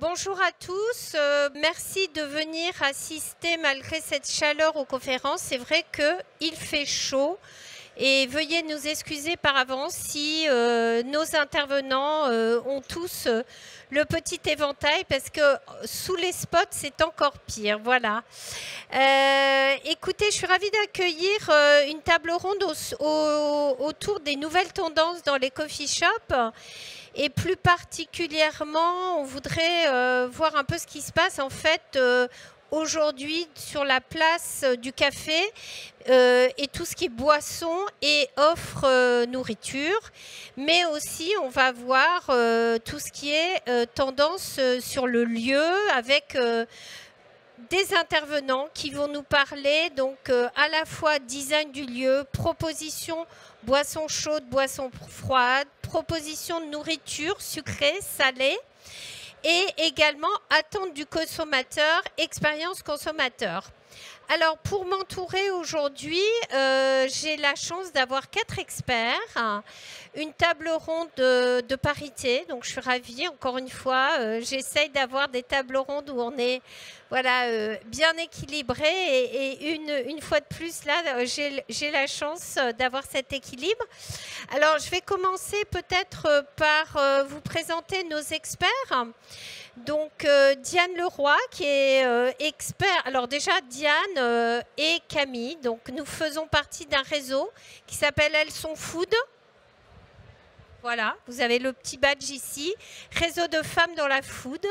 Bonjour à tous, merci de venir assister malgré cette chaleur aux conférences. C'est vrai qu'il fait chaud et veuillez nous excuser par avance si nos intervenants ont tous le petit éventail parce que sous les spots c'est encore pire. Voilà. Écoutez, je suis ravie d'accueillir une table ronde autour des nouvelles tendances dans les coffee shops. Et plus particulièrement, on voudrait voir un peu ce qui se passe en fait aujourd'hui sur la place du café et tout ce qui est boisson et offre nourriture. Mais aussi, on va voir tout ce qui est tendance sur le lieu avec des intervenants qui vont nous parler donc à la fois design du lieu, proposition boissons chaudes, boissons froides, proposition de nourriture sucrée, salée et également attente du consommateur, expérience consommateur. Alors pour m'entourer aujourd'hui, j'ai la chance d'avoir 4 experts, une table ronde de parité, donc je suis ravie encore une fois, j'essaye d'avoir des tables rondes où on est voilà, bien équilibré et une fois de plus là j'ai la chance d'avoir cet équilibre. Alors je vais commencer peut-être par vous présenter nos experts. Donc Diane Leroy qui est expert, alors déjà Diane et Camille, donc nous faisons partie d'un réseau qui s'appelle Elles sont Food. Voilà, vous avez le petit badge ici, réseau de femmes dans la food.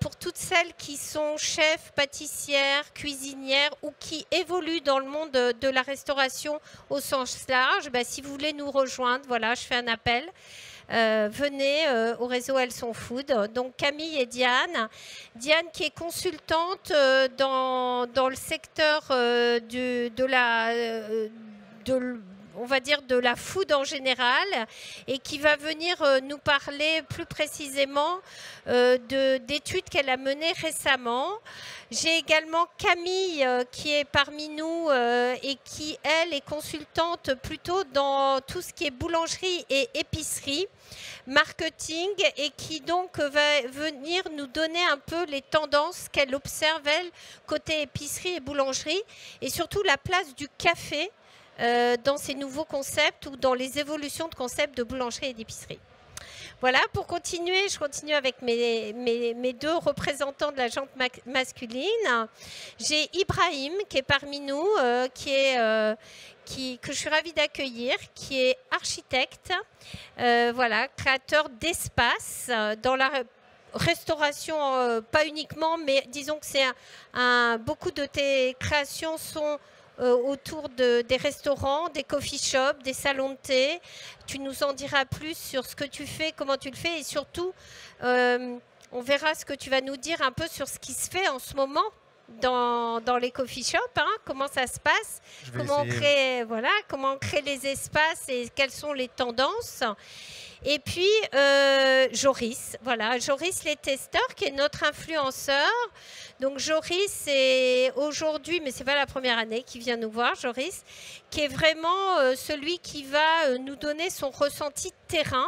Pour toutes celles qui sont chefs, pâtissières, cuisinières ou qui évoluent dans le monde de la restauration au sens large, si vous voulez nous rejoindre, voilà, je fais un appel. Venez au réseau Elles sont Food. Donc Camille et Diane. Diane qui est consultante dans le secteur on va dire de la food en général et qui va venir nous parler plus précisément d'études qu'elle a menées récemment. J'ai également Camille qui est parmi nous et qui, elle, est consultante plutôt dans tout ce qui est boulangerie et épicerie, marketing, et qui donc va venir nous donner un peu les tendances qu'elle observe, elle, côté épicerie et boulangerie, et surtout la place du café dans ces nouveaux concepts ou dans les évolutions de concepts de boulangerie et d'épicerie. Voilà, pour continuer, je continue avec mes deux représentants de la gente masculine. J'ai Ibrahim qui est parmi nous, que je suis ravie d'accueillir, qui est architecte, voilà, créateur d'espace dans la restauration, pas uniquement, mais disons que c'est beaucoup de tes créations sont autour des restaurants, des coffee shops, des salons de thé. Tu nous en diras plus sur ce que tu fais, comment tu le fais et surtout, on verra ce que tu vas nous dire un peu sur ce qui se fait en ce moment dans les coffee shops, hein, comment ça se passe, comment on crée les espaces et quelles sont les tendances. Et puis, Joris, voilà, Joris les testeurs, qui est notre influenceur. Donc, Joris, c'est aujourd'hui, mais ce n'est pas la première année qu'il vient nous voir, Joris, qui est vraiment celui qui va nous donner son ressenti de terrain,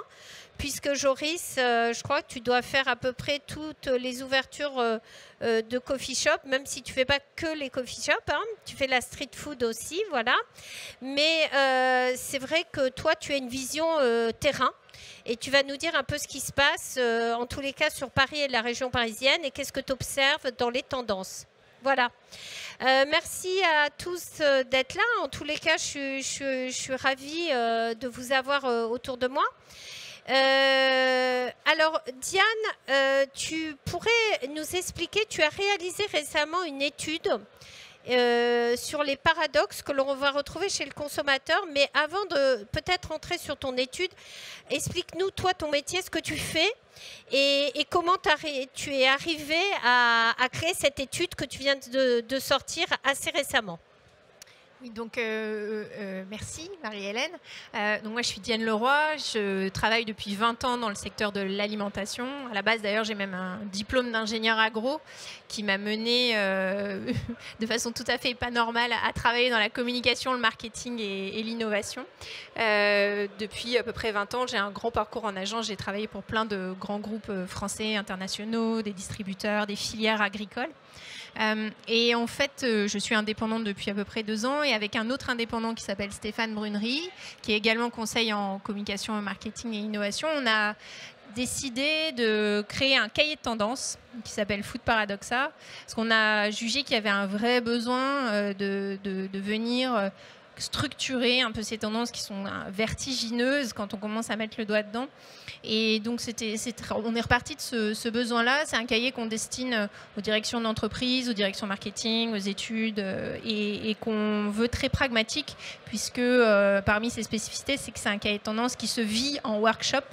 puisque Joris, je crois que tu dois faire à peu près toutes les ouvertures de coffee shop, même si tu ne fais pas que les coffee shops, hein, tu fais la street food aussi, voilà. Mais c'est vrai que toi, tu as une vision terrain. Et tu vas nous dire un peu ce qui se passe, en tous les cas, sur Paris et la région parisienne, et qu'est-ce que tu observes dans les tendances. Voilà. Merci à tous d'être là. En tous les cas, je suis ravie de vous avoir autour de moi. Alors, Diane, tu pourrais nous expliquer, tu as réalisé récemment une étude sur les paradoxes que l'on va retrouver chez le consommateur. Mais avant de peut-être rentrer sur ton étude, explique-nous, toi, ton métier, ce que tu fais et comment tu es arrivé à créer cette étude que tu viens de sortir assez récemment. Oui, donc merci Marie-Hélène. Donc moi je suis Diane Leroy, je travaille depuis 20 ans dans le secteur de l'alimentation. À la base d'ailleurs j'ai même un diplôme d'ingénieur agro qui m'a mené de façon tout à fait pas normale à travailler dans la communication, le marketing et l'innovation. Depuis à peu près 20 ans j'ai un grand parcours en agence, j'ai travaillé pour plein de grands groupes français, internationaux, des distributeurs, des filières agricoles. Et en fait, je suis indépendante depuis à peu près 2 ans et avec un autre indépendant qui s'appelle Stéphane Brunery, qui est également conseil en communication, marketing et innovation, on a décidé de créer un cahier de tendance qui s'appelle Food Paradoxa, parce qu'on a jugé qu'il y avait un vrai besoin de venir structurer un peu ces tendances qui sont vertigineuses quand on commence à mettre le doigt dedans. Et donc, on est reparti de ce besoin-là. C'est un cahier qu'on destine aux directions d'entreprise, aux directions marketing, aux études, et qu'on veut très pragmatique, puisque parmi ses spécificités, c'est que c'est un cahier de tendance qui se vit en workshop,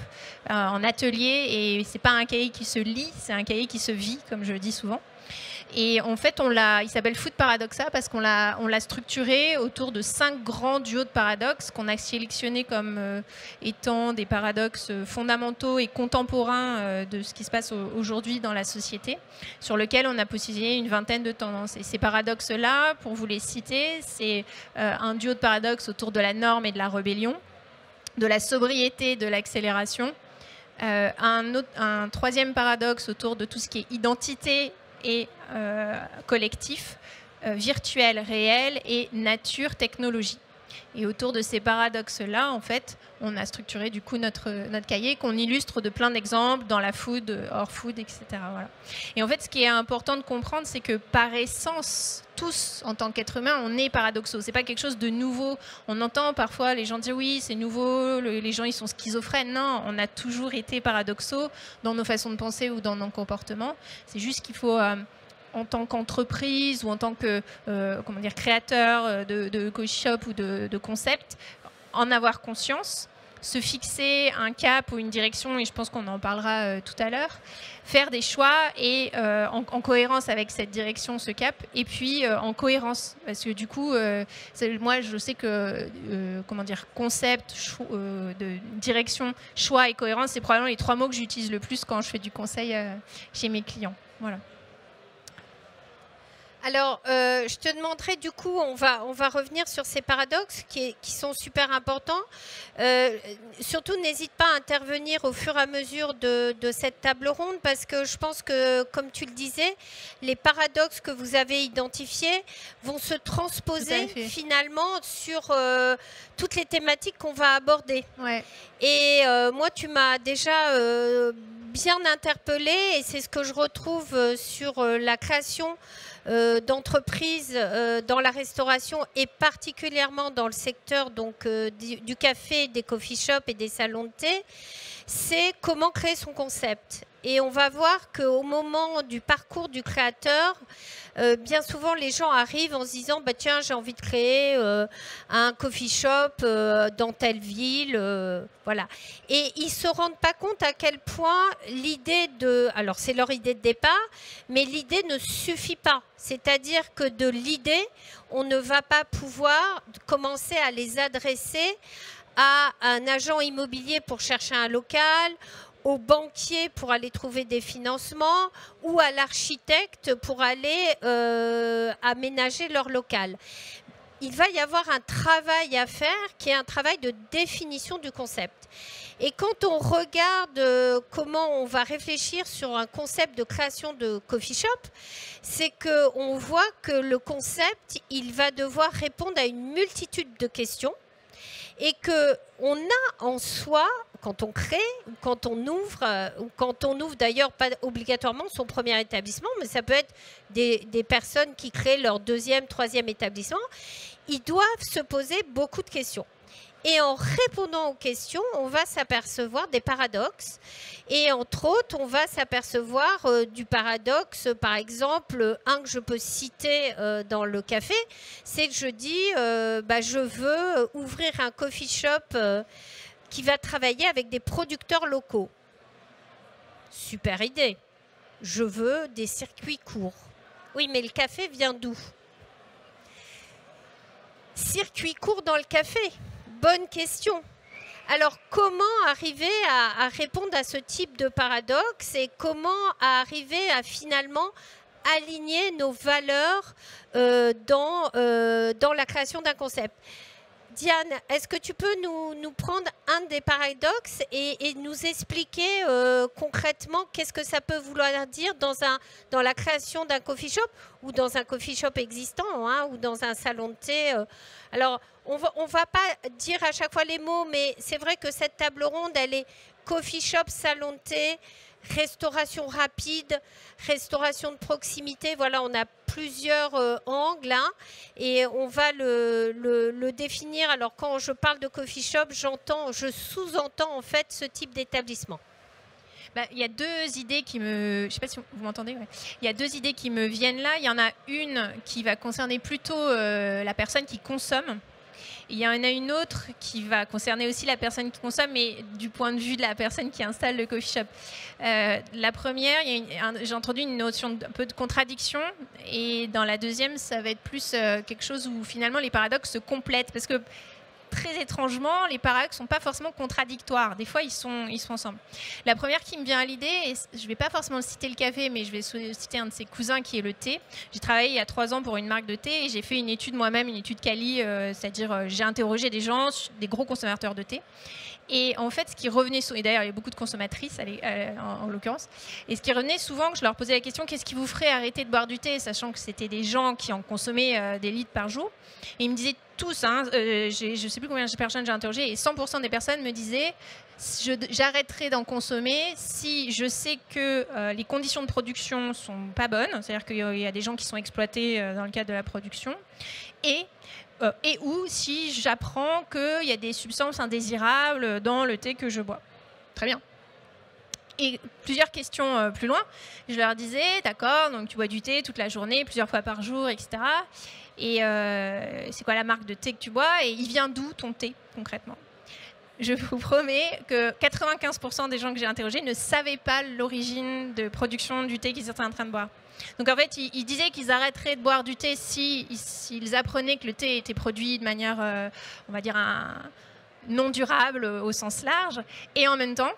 en atelier, et c'est pas un cahier qui se lit, c'est un cahier qui se vit, comme je le dis souvent. Et en fait, il s'appelle Food Paradoxa parce qu'on l'a structuré autour de 5 grands duos de paradoxes qu'on a sélectionnés comme étant des paradoxes fondamentaux et contemporains de ce qui se passe aujourd'hui dans la société, sur lequel on a positionné une vingtaine de tendances. Et ces paradoxes-là, pour vous les citer, c'est un duo de paradoxes autour de la norme et de la rébellion, de la sobriété et de l'accélération, un troisième paradoxe autour de tout ce qui est identité et collectif, virtuel, réel et nature, technologie. Et autour de ces paradoxes-là, en fait, on a structuré du coup notre cahier qu'on illustre de plein d'exemples dans la food, hors food, etc. Voilà. Et en fait, ce qui est important de comprendre, c'est que par essence, tous, en tant qu'êtres humains, on est paradoxaux. C'est pas quelque chose de nouveau. On entend parfois les gens dire oui, c'est nouveau, les gens ils sont schizophrènes. Non, on a toujours été paradoxaux dans nos façons de penser ou dans nos comportements. C'est juste qu'il faut en tant qu'entreprise ou en tant que créateur de coffee shop ou de concept, en avoir conscience, se fixer un cap ou une direction, et je pense qu'on en parlera tout à l'heure, faire des choix et en cohérence avec cette direction, ce cap, et puis en cohérence, parce que du coup, moi je sais que concept, direction, choix et cohérence, c'est probablement les 3 mots que j'utilise le plus quand je fais du conseil chez mes clients. Voilà. Alors, je te demanderai du coup, on va revenir sur ces paradoxes qui sont super importants. Surtout, n'hésite pas à intervenir au fur et à mesure de cette table ronde, parce que je pense que, comme tu le disais, les paradoxes que vous avez identifiés vont se transposer finalement sur toutes les thématiques qu'on va aborder. Ouais. Et moi, tu m'as déjà bien interpellée, et c'est ce que je retrouve sur la création d'entreprises dans la restauration, et particulièrement dans le secteur donc, du café, des coffee shops et des salons de thé, c'est comment créer son concept. Et on va voir qu'au moment du parcours du créateur, bien souvent les gens arrivent en se disant bah, tiens, j'ai envie de créer un coffee shop dans telle ville, voilà. Et ils ne se rendent pas compte à quel point l'idée de... Alors c'est leur idée de départ, mais l'idée ne suffit pas. C'est-à-dire que de l'idée, on ne va pas pouvoir commencer à les adresser à un agent immobilier pour chercher un local, au banquier pour aller trouver des financements, ou à l'architecte pour aller aménager leur local. Il va y avoir un travail à faire qui est un travail de définition du concept. Et quand on regarde comment on va réfléchir sur un concept de création de coffee shop, c'est qu'on voit que le concept, il va devoir répondre à une multitude de questions, et qu'on a en soi, quand on crée, quand on ouvre d'ailleurs pas obligatoirement son premier établissement, mais ça peut être des personnes qui créent leur 2e, 3e établissement, ils doivent se poser beaucoup de questions. Et en répondant aux questions, on va s'apercevoir des paradoxes. Et entre autres, on va s'apercevoir du paradoxe, par exemple, un que je peux citer dans le café, c'est que je dis, je veux ouvrir un coffee shop qui va travailler avec des producteurs locaux. Super idée. Je veux des circuits courts. Oui, mais le café vient d'où ? circuit court dans le café. Bonne question. Alors, comment arriver à répondre à ce type de paradoxe et comment arriver à finalement aligner nos valeurs dans la création d'un concept? Diane, est-ce que tu peux nous prendre un des paradoxes et nous expliquer concrètement qu'est-ce que ça peut vouloir dire dans la création d'un coffee shop ou dans un coffee shop existant, hein, ou dans un salon de thé Alors, on va pas dire à chaque fois les mots, mais c'est vrai que cette table ronde, elle est coffee shop, salon de thé, restauration rapide, restauration de proximité. Voilà, on a plusieurs angles, hein, et on va le définir. Alors, quand je parle de coffee shop, je sous-entends en fait ce type d'établissement. Il y a deux idées qui me... Je ne sais pas si vous m'entendez. Ouais. Il y a deux idées qui me viennent là. Il y en a une qui va concerner plutôt la personne qui consomme. Il y en a une autre qui va concerner aussi la personne qui consomme, mais du point de vue de la personne qui installe le coffee shop. La première, j'ai introduit une notion un peu de contradiction, et dans la deuxième, ça va être plus quelque chose où finalement les paradoxes se complètent, parce que très étrangement, les paradoxes ne sont pas forcément contradictoires. Des fois, ils sont ensemble. La première qui me vient à l'idée, et je ne vais pas forcément citer le café, mais je vais citer un de ses cousins qui est le thé. J'ai travaillé il y a 3 ans pour une marque de thé et j'ai fait une étude moi-même, une étude quali, c'est-à-dire j'ai interrogé des gens, des gros consommateurs de thé. Et en fait, ce qui revenait souvent, et d'ailleurs il y a beaucoup de consommatrices en l'occurrence, et ce qui revenait souvent, que je leur posais la question, qu'est-ce qui vous ferait arrêter de boire du thé, sachant que c'était des gens qui en consommaient des litres par jour. Et ils me disaient tous, hein, je ne sais plus combien de personnes j'ai interrogé, et 100% des personnes me disaient, j'arrêterai d'en consommer si je sais que les conditions de production ne sont pas bonnes, c'est-à-dire qu'il y a des gens qui sont exploités dans le cadre de la production, et ou si j'apprends qu'il y a des substances indésirables dans le thé que je bois. Très bien. Et plusieurs questions plus loin, je leur disais, d'accord, donc tu bois du thé toute la journée, plusieurs fois par jour, etc. Et c'est quoi la marque de thé que tu bois? Et il vient d'où ton thé, concrètement? Je vous promets que 95% des gens que j'ai interrogés ne savaient pas l'origine de production du thé qu'ils étaient en train de boire. Donc en fait, ils disaient qu'ils arrêteraient de boire du thé s'ils apprenaient que le thé était produit de manière, on va dire, non durable au sens large. Et en même temps,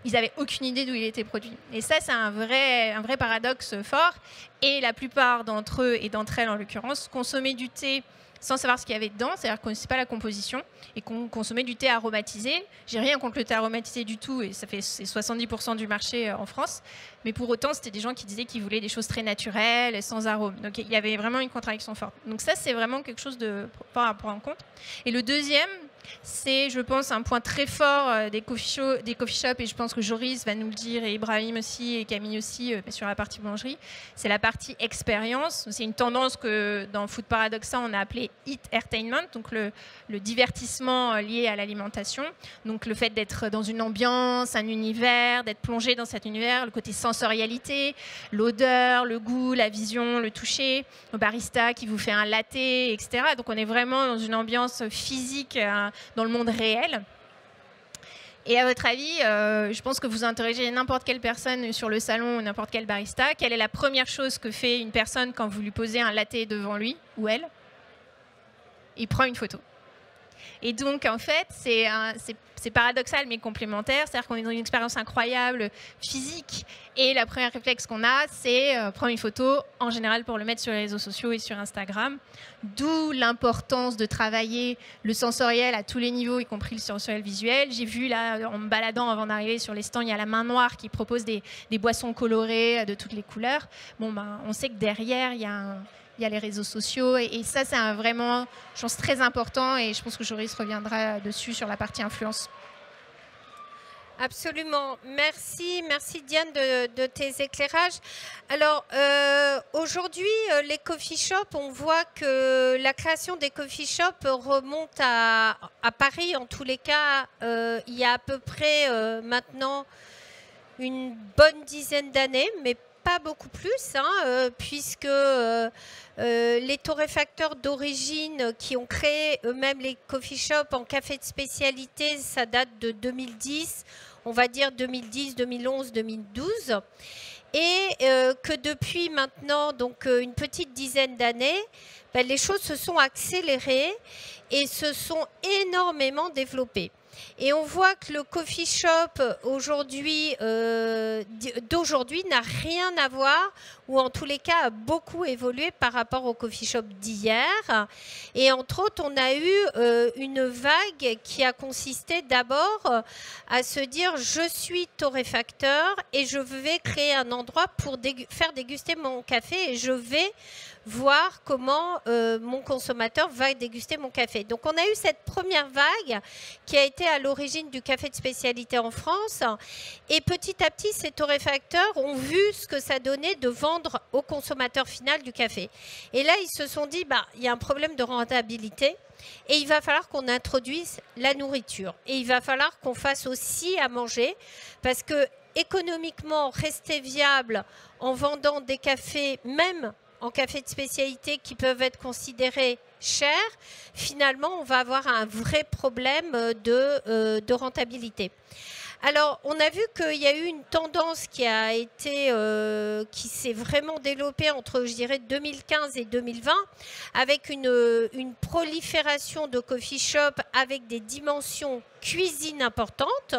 ils n'avaient aucune idée d'où il était produit. Et ça, c'est un vrai paradoxe fort. Et la plupart d'entre eux et d'entre elles, en l'occurrence, consommaient du thé sans savoir ce qu'il y avait dedans, c'est-à-dire qu'on ne sait pas la composition, et qu'on consommait du thé aromatisé. J'ai rien contre le thé aromatisé du tout, et c'est 70% du marché en France. Mais pour autant, c'était des gens qui disaient qu'ils voulaient des choses très naturelles, sans arôme. Donc il y avait vraiment une contradiction forte. Donc ça, c'est vraiment quelque chose de à prendre en compte. Et le deuxième, c'est, je pense, un point très fort des coffee shops, et je pense que Joris va nous le dire, et Ibrahim aussi, et Camille aussi, sur la partie boulangerie, c'est la partie expérience. C'est une tendance que dans Food Paradoxa, on a appelé Eat-Ertainment, donc le divertissement lié à l'alimentation. Donc le fait d'être dans une ambiance, un univers, d'être plongé dans cet univers, le côté sensorialité, l'odeur, le goût, la vision, le toucher, le barista qui vous fait un latte, etc. Donc on est vraiment dans une ambiance physique, dans le monde réel. Et à votre avis, je pense que vous interrogez n'importe quelle personne sur le salon ou n'importe quel barista, quelle est la première chose que fait une personne quand vous lui posez un latte devant lui ou elle? Il prend une photo. Et donc, en fait, c'est paradoxal mais complémentaire. C'est-à-dire qu'on est dans une expérience incroyable, physique. Et la première réflexe qu'on a, c'est prendre une photo, en général pour le mettre sur les réseaux sociaux et sur Instagram. D'où l'importance de travailler le sensoriel à tous les niveaux, y compris le sensoriel visuel. J'ai vu, là, en me baladant avant d'arriver sur les stands, il y a la Main Noire qui propose des boissons colorées de toutes les couleurs. Bon, ben, on sait que derrière, il y a les réseaux sociaux, et ça, c'est vraiment, je pense, très important, et je pense que Joris reviendra dessus sur la partie influence. Absolument. Merci Diane de tes éclairages. Alors, aujourd'hui, les coffee shops, on voit que la création des coffee shops remonte à Paris. En tous les cas, il y a à peu près maintenant une bonne dizaine d'années, mais pas beaucoup plus, hein, puisque les torréfacteurs d'origine qui ont créé eux-mêmes les coffee shops en café de spécialité, ça date de 2010, on va dire 2010, 2011, 2012. et que depuis maintenant donc une petite dizaine d'années, les choses se sont accélérées et se sont énormément développées. Et on voit que le coffee shop d'aujourd'hui n'a rien à voir, ou en tous les cas a beaucoup évolué par rapport au coffee shop d'hier. Et entre autres, on a eu une vague qui a consisté d'abord à se dire « je suis torréfacteur et je vais créer un endroit pour faire déguster mon café et je vais voir comment mon consommateur va déguster mon café ». Donc on a eu cette première vague qui a été à l'origine du café de spécialité en France. Et petit à petit, ces torréfacteurs ont vu ce que ça donnait de vendre au consommateur final du café. Et là, ils se sont dit, il y a un problème de rentabilité et il va falloir qu'on introduise la nourriture. Et il va falloir qu'on fasse aussi à manger parce que économiquement, rester viable en vendant des cafés, même en café de spécialité qui peuvent être considérés chers, finalement, on va avoir un vrai problème de rentabilité. Alors, on a vu qu'il y a eu une tendance qui s'est vraiment développée entre, je dirais, 2015 et 2020, avec une prolifération de coffee shop avec des dimensions cuisine importantes.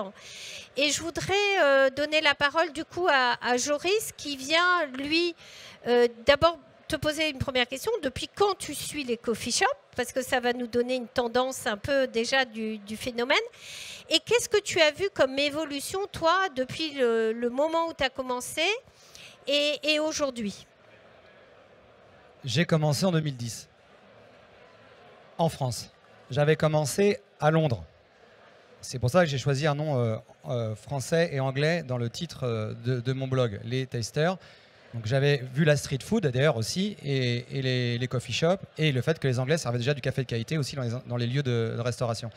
Et je voudrais donner la parole du coup à Joris qui vient, lui, d'abord te poser une première question. Depuis quand tu suis les coffee shops? Parce que ça va nous donner une tendance un peu déjà du phénomène. Et qu'est-ce que tu as vu comme évolution, toi, depuis le moment où tu as commencé et aujourd'hui? J'ai commencé en 2010, en France. J'avais commencé à Londres. C'est pour ça que j'ai choisi un nom français et anglais dans le titre de mon blog, Les Tasters. Donc j'avais vu la street food d'ailleurs aussi et les coffee shops et le fait que les Anglais servaient déjà du café de qualité aussi dans les lieux de restauration.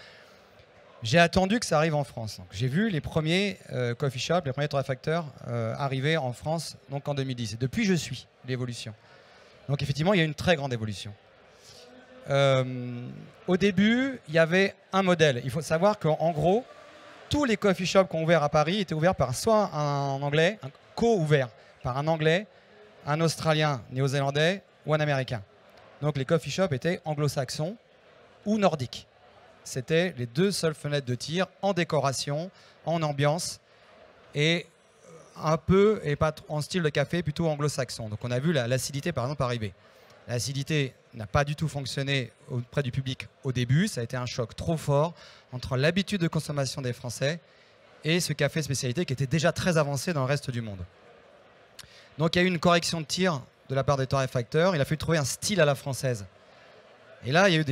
J'ai attendu que ça arrive en France. J'ai vu les premiers coffee shops, les premiers torréfacteurs arriver en France donc en 2010. Et depuis, je suis l'évolution. Donc effectivement, il y a une très grande évolution. Au début, il y avait un modèle. Il faut savoir qu'en gros, tous les coffee shops qui ont ouvert à Paris étaient ouverts par soit un Anglais, un co-ouvert, par un Anglais, un Australien, Néo-Zélandais ou un Américain. Donc les coffee shops étaient anglo-saxons ou nordiques. C'était les deux seules fenêtres de tir en décoration, en ambiance et un peu, et pas en style de café, plutôt anglo-saxon. Donc on a vu l'acidité par exemple arriver. L'acidité n'a pas du tout fonctionné auprès du public au début. Ça a été un choc trop fort entre l'habitude de consommation des Français et ce café spécialité qui était déjà très avancé dans le reste du monde. Donc il y a eu une correction de tir de la part des torréfacteurs. Il a fallu trouver un style à la française. Et là, il y a eu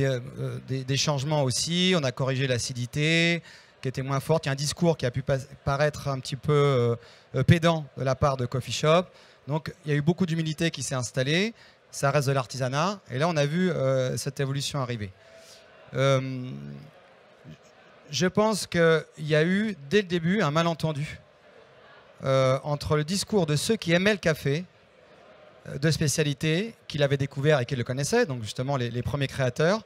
des changements aussi. On a corrigé l'acidité qui était moins forte. Il y a un discours qui a pu paraître un petit peu pédant de la part de coffee shop. Donc il y a eu beaucoup d'humilité qui s'est installée. Ça reste de l'artisanat. Et là, on a vu cette évolution arriver. Je pense qu'il y a eu, dès le début, un malentendu entre le discours de ceux qui aimaient le café de spécialité, qui l'avaient découvert et qui le connaissaient, donc justement les premiers créateurs,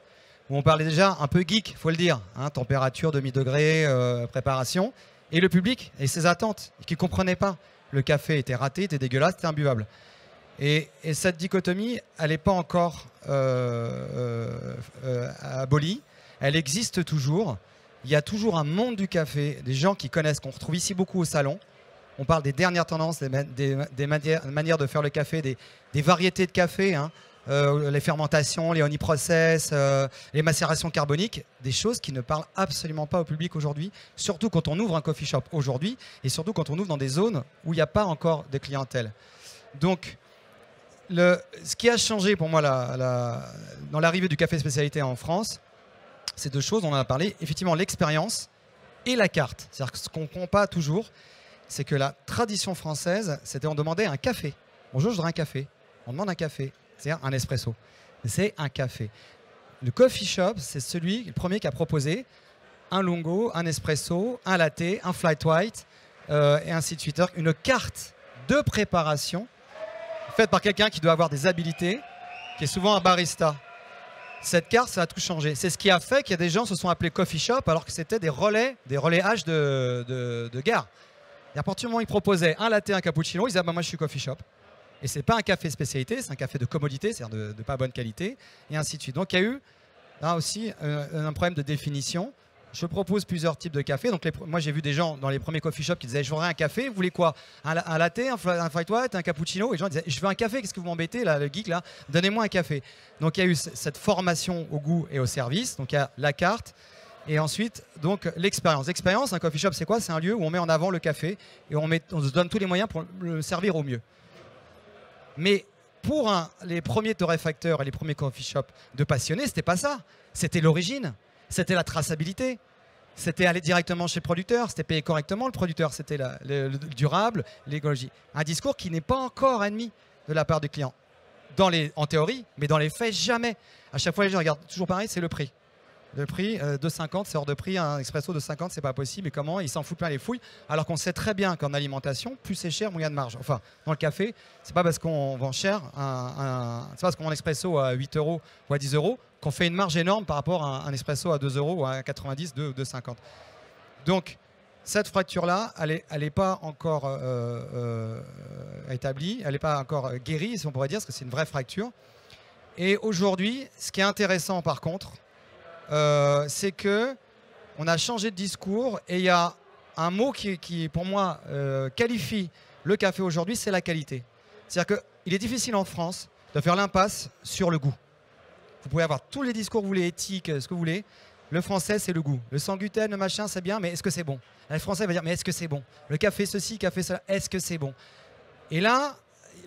où on parlait déjà un peu geek, il faut le dire, hein, température, demi-degré, préparation, et le public et ses attentes, qui ne comprenaient pas. Le café était raté, était dégueulasse, était imbuvable. Et cette dichotomie, elle n'est pas encore abolie, elle existe toujours. Il y a toujours un monde du café, des gens qui connaissent, qu'on retrouve ici beaucoup au salon. On parle des dernières tendances, des manières de faire le café, des variétés de café, hein, les fermentations, les honey process, les macérations carboniques, des choses qui ne parlent absolument pas au public aujourd'hui, surtout quand on ouvre un coffee shop aujourd'hui et surtout quand on ouvre dans des zones où il n'y a pas encore de clientèle. Donc, ce qui a changé pour moi dans l'arrivée du café spécialité en France, c'est deux choses, on en a parlé, effectivement l'expérience et la carte. C'est-à-dire que ce qu'on ne comprend pas toujours, c'est que la tradition française, c'était on demandait un café. Bonjour, je voudrais un café. On demande un café, c'est-à-dire un espresso. C'est un café. Le coffee shop, c'est le premier qui a proposé un lungo, un espresso, un latte, un flat white, et ainsi de suite. Une carte de préparation faite par quelqu'un qui doit avoir des habilités, qui est souvent un barista. Cette carte, ça a tout changé. C'est ce qui a fait qu'il y a des gens qui se sont appelés coffee shop alors que c'était des relais H de gare. Et à partir du moment où ils proposaient un latte, un cappuccino, ils disaient bah, moi je suis coffee shop. Et c'est pas un café spécialité, c'est un café de commodité, c'est-à-dire de pas bonne qualité, et ainsi de suite. Donc il y a eu là aussi un problème de définition. Je propose plusieurs types de cafés. Donc moi j'ai vu des gens dans les premiers coffee shops qui disaient je voudrais un café, vous voulez quoi, un latte, un flat white, un cappuccino. Et les gens disaient je veux un café, qu'est-ce que vous m'embêtez là, le geek là, donnez-moi un café. Donc il y a eu cette formation au goût et au service. Donc il y a la carte. Et ensuite, donc l'expérience. L'expérience, un coffee shop, c'est quoi? C'est un lieu où on met en avant le café et on se donne tous les moyens pour le servir au mieux. Mais pour les premiers torréfacteurs et les premiers coffee shops de passionnés, c'était pas ça. C'était l'origine, c'était la traçabilité, c'était aller directement chez le producteur, c'était payer correctement le producteur, c'était le durable, l'écologie. Un discours qui n'est pas encore admis de la part du client. En théorie, mais dans les faits, jamais. À chaque fois, les gens regardent toujours pareil, c'est le prix. Le prix de 50, c'est hors de prix. Un expresso de 50, c'est pas possible. Et comment? Ils s'en foutent plein les fouilles. Alors qu'on sait très bien qu'en alimentation, plus c'est cher, moins il y a de marge. Enfin, dans le café, c'est pas parce qu'on vend cher, c'est pas parce qu'on vend un expresso à 8 euros ou à 10 euros qu'on fait une marge énorme par rapport à un expresso à 2 euros ou à 90, 2,50. Donc, cette fracture-là, elle n'est pas encore établie, elle n'est pas encore guérie, si on pourrait dire, parce que c'est une vraie fracture. Et aujourd'hui, ce qui est intéressant par contre, c'est que on a changé de discours et il y a un mot qui pour moi qualifie le café aujourd'hui, c'est la qualité. C'est-à-dire qu'il est difficile en France de faire l'impasse sur le goût. Vous pouvez avoir tous les discours que vous voulez, éthiques, ce que vous voulez. Le français, c'est le goût. Le sans gluten, le machin, c'est bien, mais est-ce que c'est bon? Le français va dire, mais est-ce que c'est bon? Le café ceci, café cela, est-ce que c'est bon? Et là,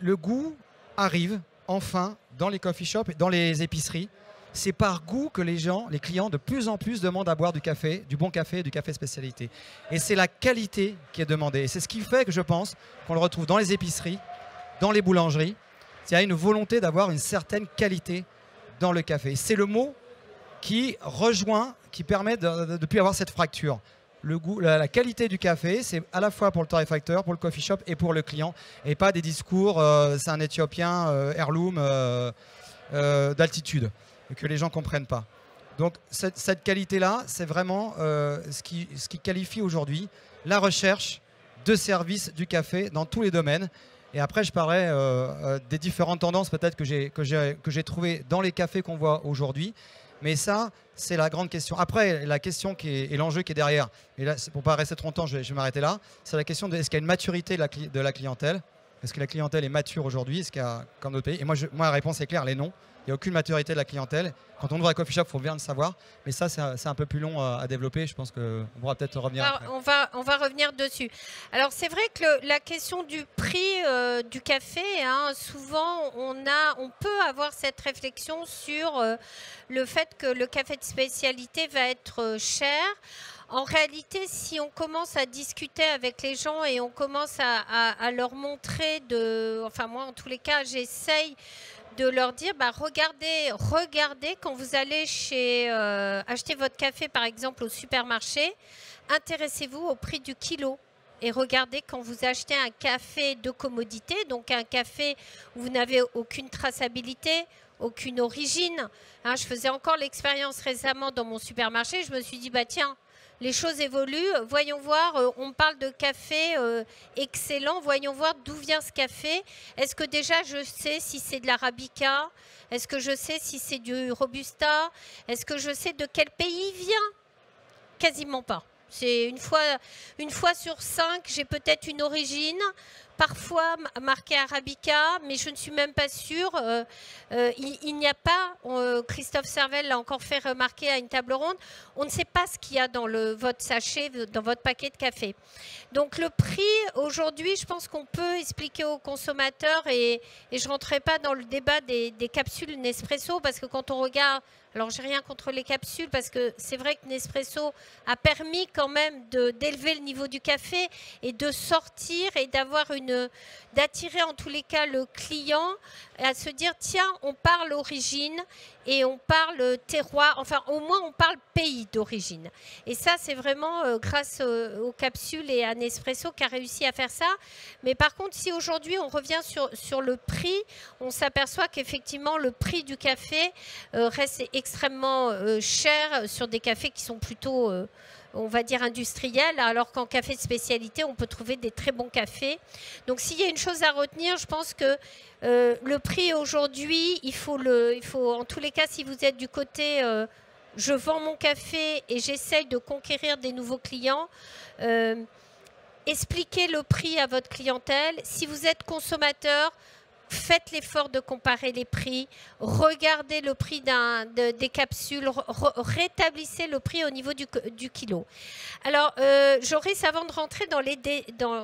le goût arrive enfin dans les coffee shops, dans les épiceries. C'est par goût que les clients de plus en plus demandent à boire du café, du bon café, du café spécialité. Et c'est la qualité qui est demandée. Et c'est ce qui fait que je pense qu'on le retrouve dans les épiceries, dans les boulangeries. Il y a une volonté d'avoir une certaine qualité dans le café. C'est le mot qui rejoint, qui permet de ne plus avoir cette fracture. Le goût, la qualité du café, c'est à la fois pour le torréfacteur, pour le coffee shop et pour le client. Et pas des discours, c'est un Éthiopien, heirloom, d'altitude. Que les gens ne comprennent pas. Donc cette qualité-là, c'est vraiment ce qui qualifie aujourd'hui la recherche de services du café dans tous les domaines. Et après, je parlerai des différentes tendances peut-être que j'ai trouvées dans les cafés qu'on voit aujourd'hui. Mais ça, c'est la grande question. Après, la question et l'enjeu qui est derrière, et là, pour ne pas rester trop longtemps, je vais m'arrêter là, c'est la question de est-ce qu'il y a une maturité de la clientèle? Est-ce que la clientèle est mature aujourd'hui? Est-ce qu'il y a comme d'autres pays? Et moi, la réponse est claire, elle est non. Il n'y a aucune maturité de la clientèle. Quand on ouvre un coffee shop, il faut bien le savoir. Mais ça, c'est un peu plus long à développer. Je pense qu'on pourra peut-être revenir après. On va revenir dessus. Alors, c'est vrai que la question du prix du café, hein, souvent, on peut avoir cette réflexion sur le fait que le café de spécialité va être cher. En réalité, si on commence à discuter avec les gens et on commence à leur montrer, enfin moi en tous les cas, j'essaye de leur dire, bah, regardez quand vous allez acheter votre café par exemple au supermarché, intéressez-vous au prix du kilo. Et regardez quand vous achetez un café de commodité, donc un café où vous n'avez aucune traçabilité, aucune origine. Hein, je faisais encore l'expérience récemment dans mon supermarché, je me suis dit, bah tiens, les choses évoluent, voyons voir, on parle de café excellent, voyons voir d'où vient ce café. Est-ce que déjà je sais si c'est de l'arabica? Est-ce que je sais si c'est du robusta? Est-ce que je sais de quel pays il vient? Quasiment pas. C'est une fois sur 5, j'ai peut-être une origine, parfois marquée Arabica, mais je ne suis même pas sûre. Il n'y a pas, Christophe Servel l'a encore fait remarquer à une table ronde, on ne sait pas ce qu'il y a dans votre sachet, dans votre paquet de café. Donc le prix, aujourd'hui, je pense qu'on peut expliquer aux consommateurs, et je ne rentrerai pas dans le débat des capsules Nespresso, parce que quand on regarde, alors j'ai rien contre les capsules, parce que c'est vrai que Nespresso a permis quand même d'élever le niveau du café et de sortir et d'attirer en tous les cas le client à se dire tiens, on parle origine et on parle terroir, enfin au moins on parle pays d'origine. Et ça c'est vraiment grâce aux capsules et à Nespresso qui a réussi à faire ça. Mais par contre, si aujourd'hui on revient sur le prix, on s'aperçoit qu'effectivement le prix du café reste extrêmement cher sur des cafés qui sont plutôt on va dire, industriel, alors qu'en café de spécialité, on peut trouver des très bons cafés. Donc s'il y a une chose à retenir, je pense que le prix aujourd'hui, il faut, en tous les cas, si vous êtes du côté je vends mon café et j'essaye de conquérir des nouveaux clients, expliquez le prix à votre clientèle. Si vous êtes consommateur, faites l'effort de comparer les prix, regardez le prix des capsules, rétablissez le prix au niveau du kilo. Alors, Joris, avant de rentrer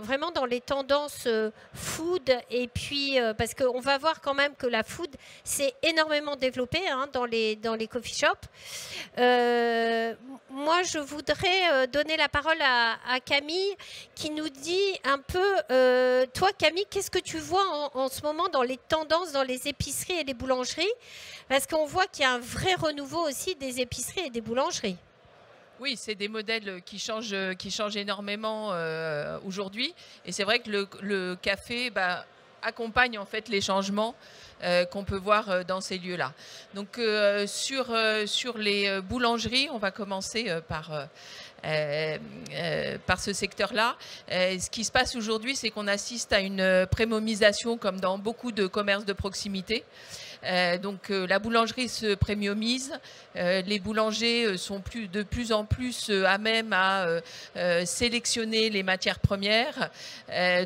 vraiment dans les tendances food, et puis parce qu'on va voir quand même que la food s'est énormément développée hein, dans les coffee shops. Moi, je voudrais donner la parole à Camille qui nous dit un peu, toi Camille, qu'est-ce que tu vois en ce moment dans les tendances dans les épiceries et les boulangeries? Parce qu'on voit qu'il y a un vrai renouveau aussi des épiceries et des boulangeries. Oui, c'est des modèles qui changent énormément aujourd'hui. Et c'est vrai que le café accompagne en fait les changements qu'on peut voir dans ces lieux-là. Donc sur les boulangeries, on va commencer par ce secteur-là. Ce qui se passe aujourd'hui, c'est qu'on assiste à une premiumisation comme dans beaucoup de commerces de proximité. Donc la boulangerie se premiumise, les boulangers sont de plus en plus à même à sélectionner les matières premières.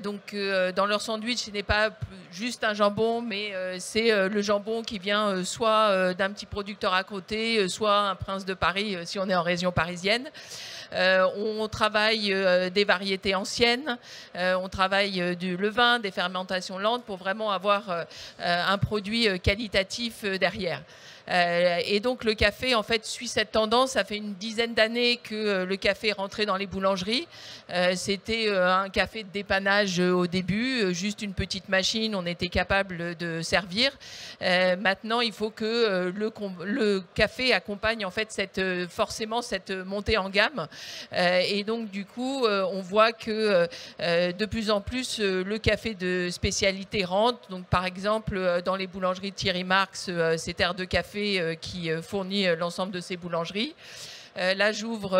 Donc dans leur sandwich, ce n'est pas juste un jambon, mais c'est le jambon qui vient soit d'un petit producteur à côté, soit un Prince de Paris si on est en région parisienne. On travaille des variétés anciennes, on travaille du levain, des fermentations lentes pour vraiment avoir un produit qualitatif derrière. Et donc le café en fait suit cette tendance. Ça fait une dizaine d'années que le café est rentré dans les boulangeries. C'était un café de dépannage au début, juste une petite machine, on était capable de servir. Maintenant, il faut que le café accompagne en fait forcément cette montée en gamme. Et donc du coup, on voit que de plus en plus le café de spécialité rentre. Donc par exemple, dans les boulangeries de Thierry Marx, c'est Terre de Café qui fournit l'ensemble de ces boulangeries. Là, j'ouvre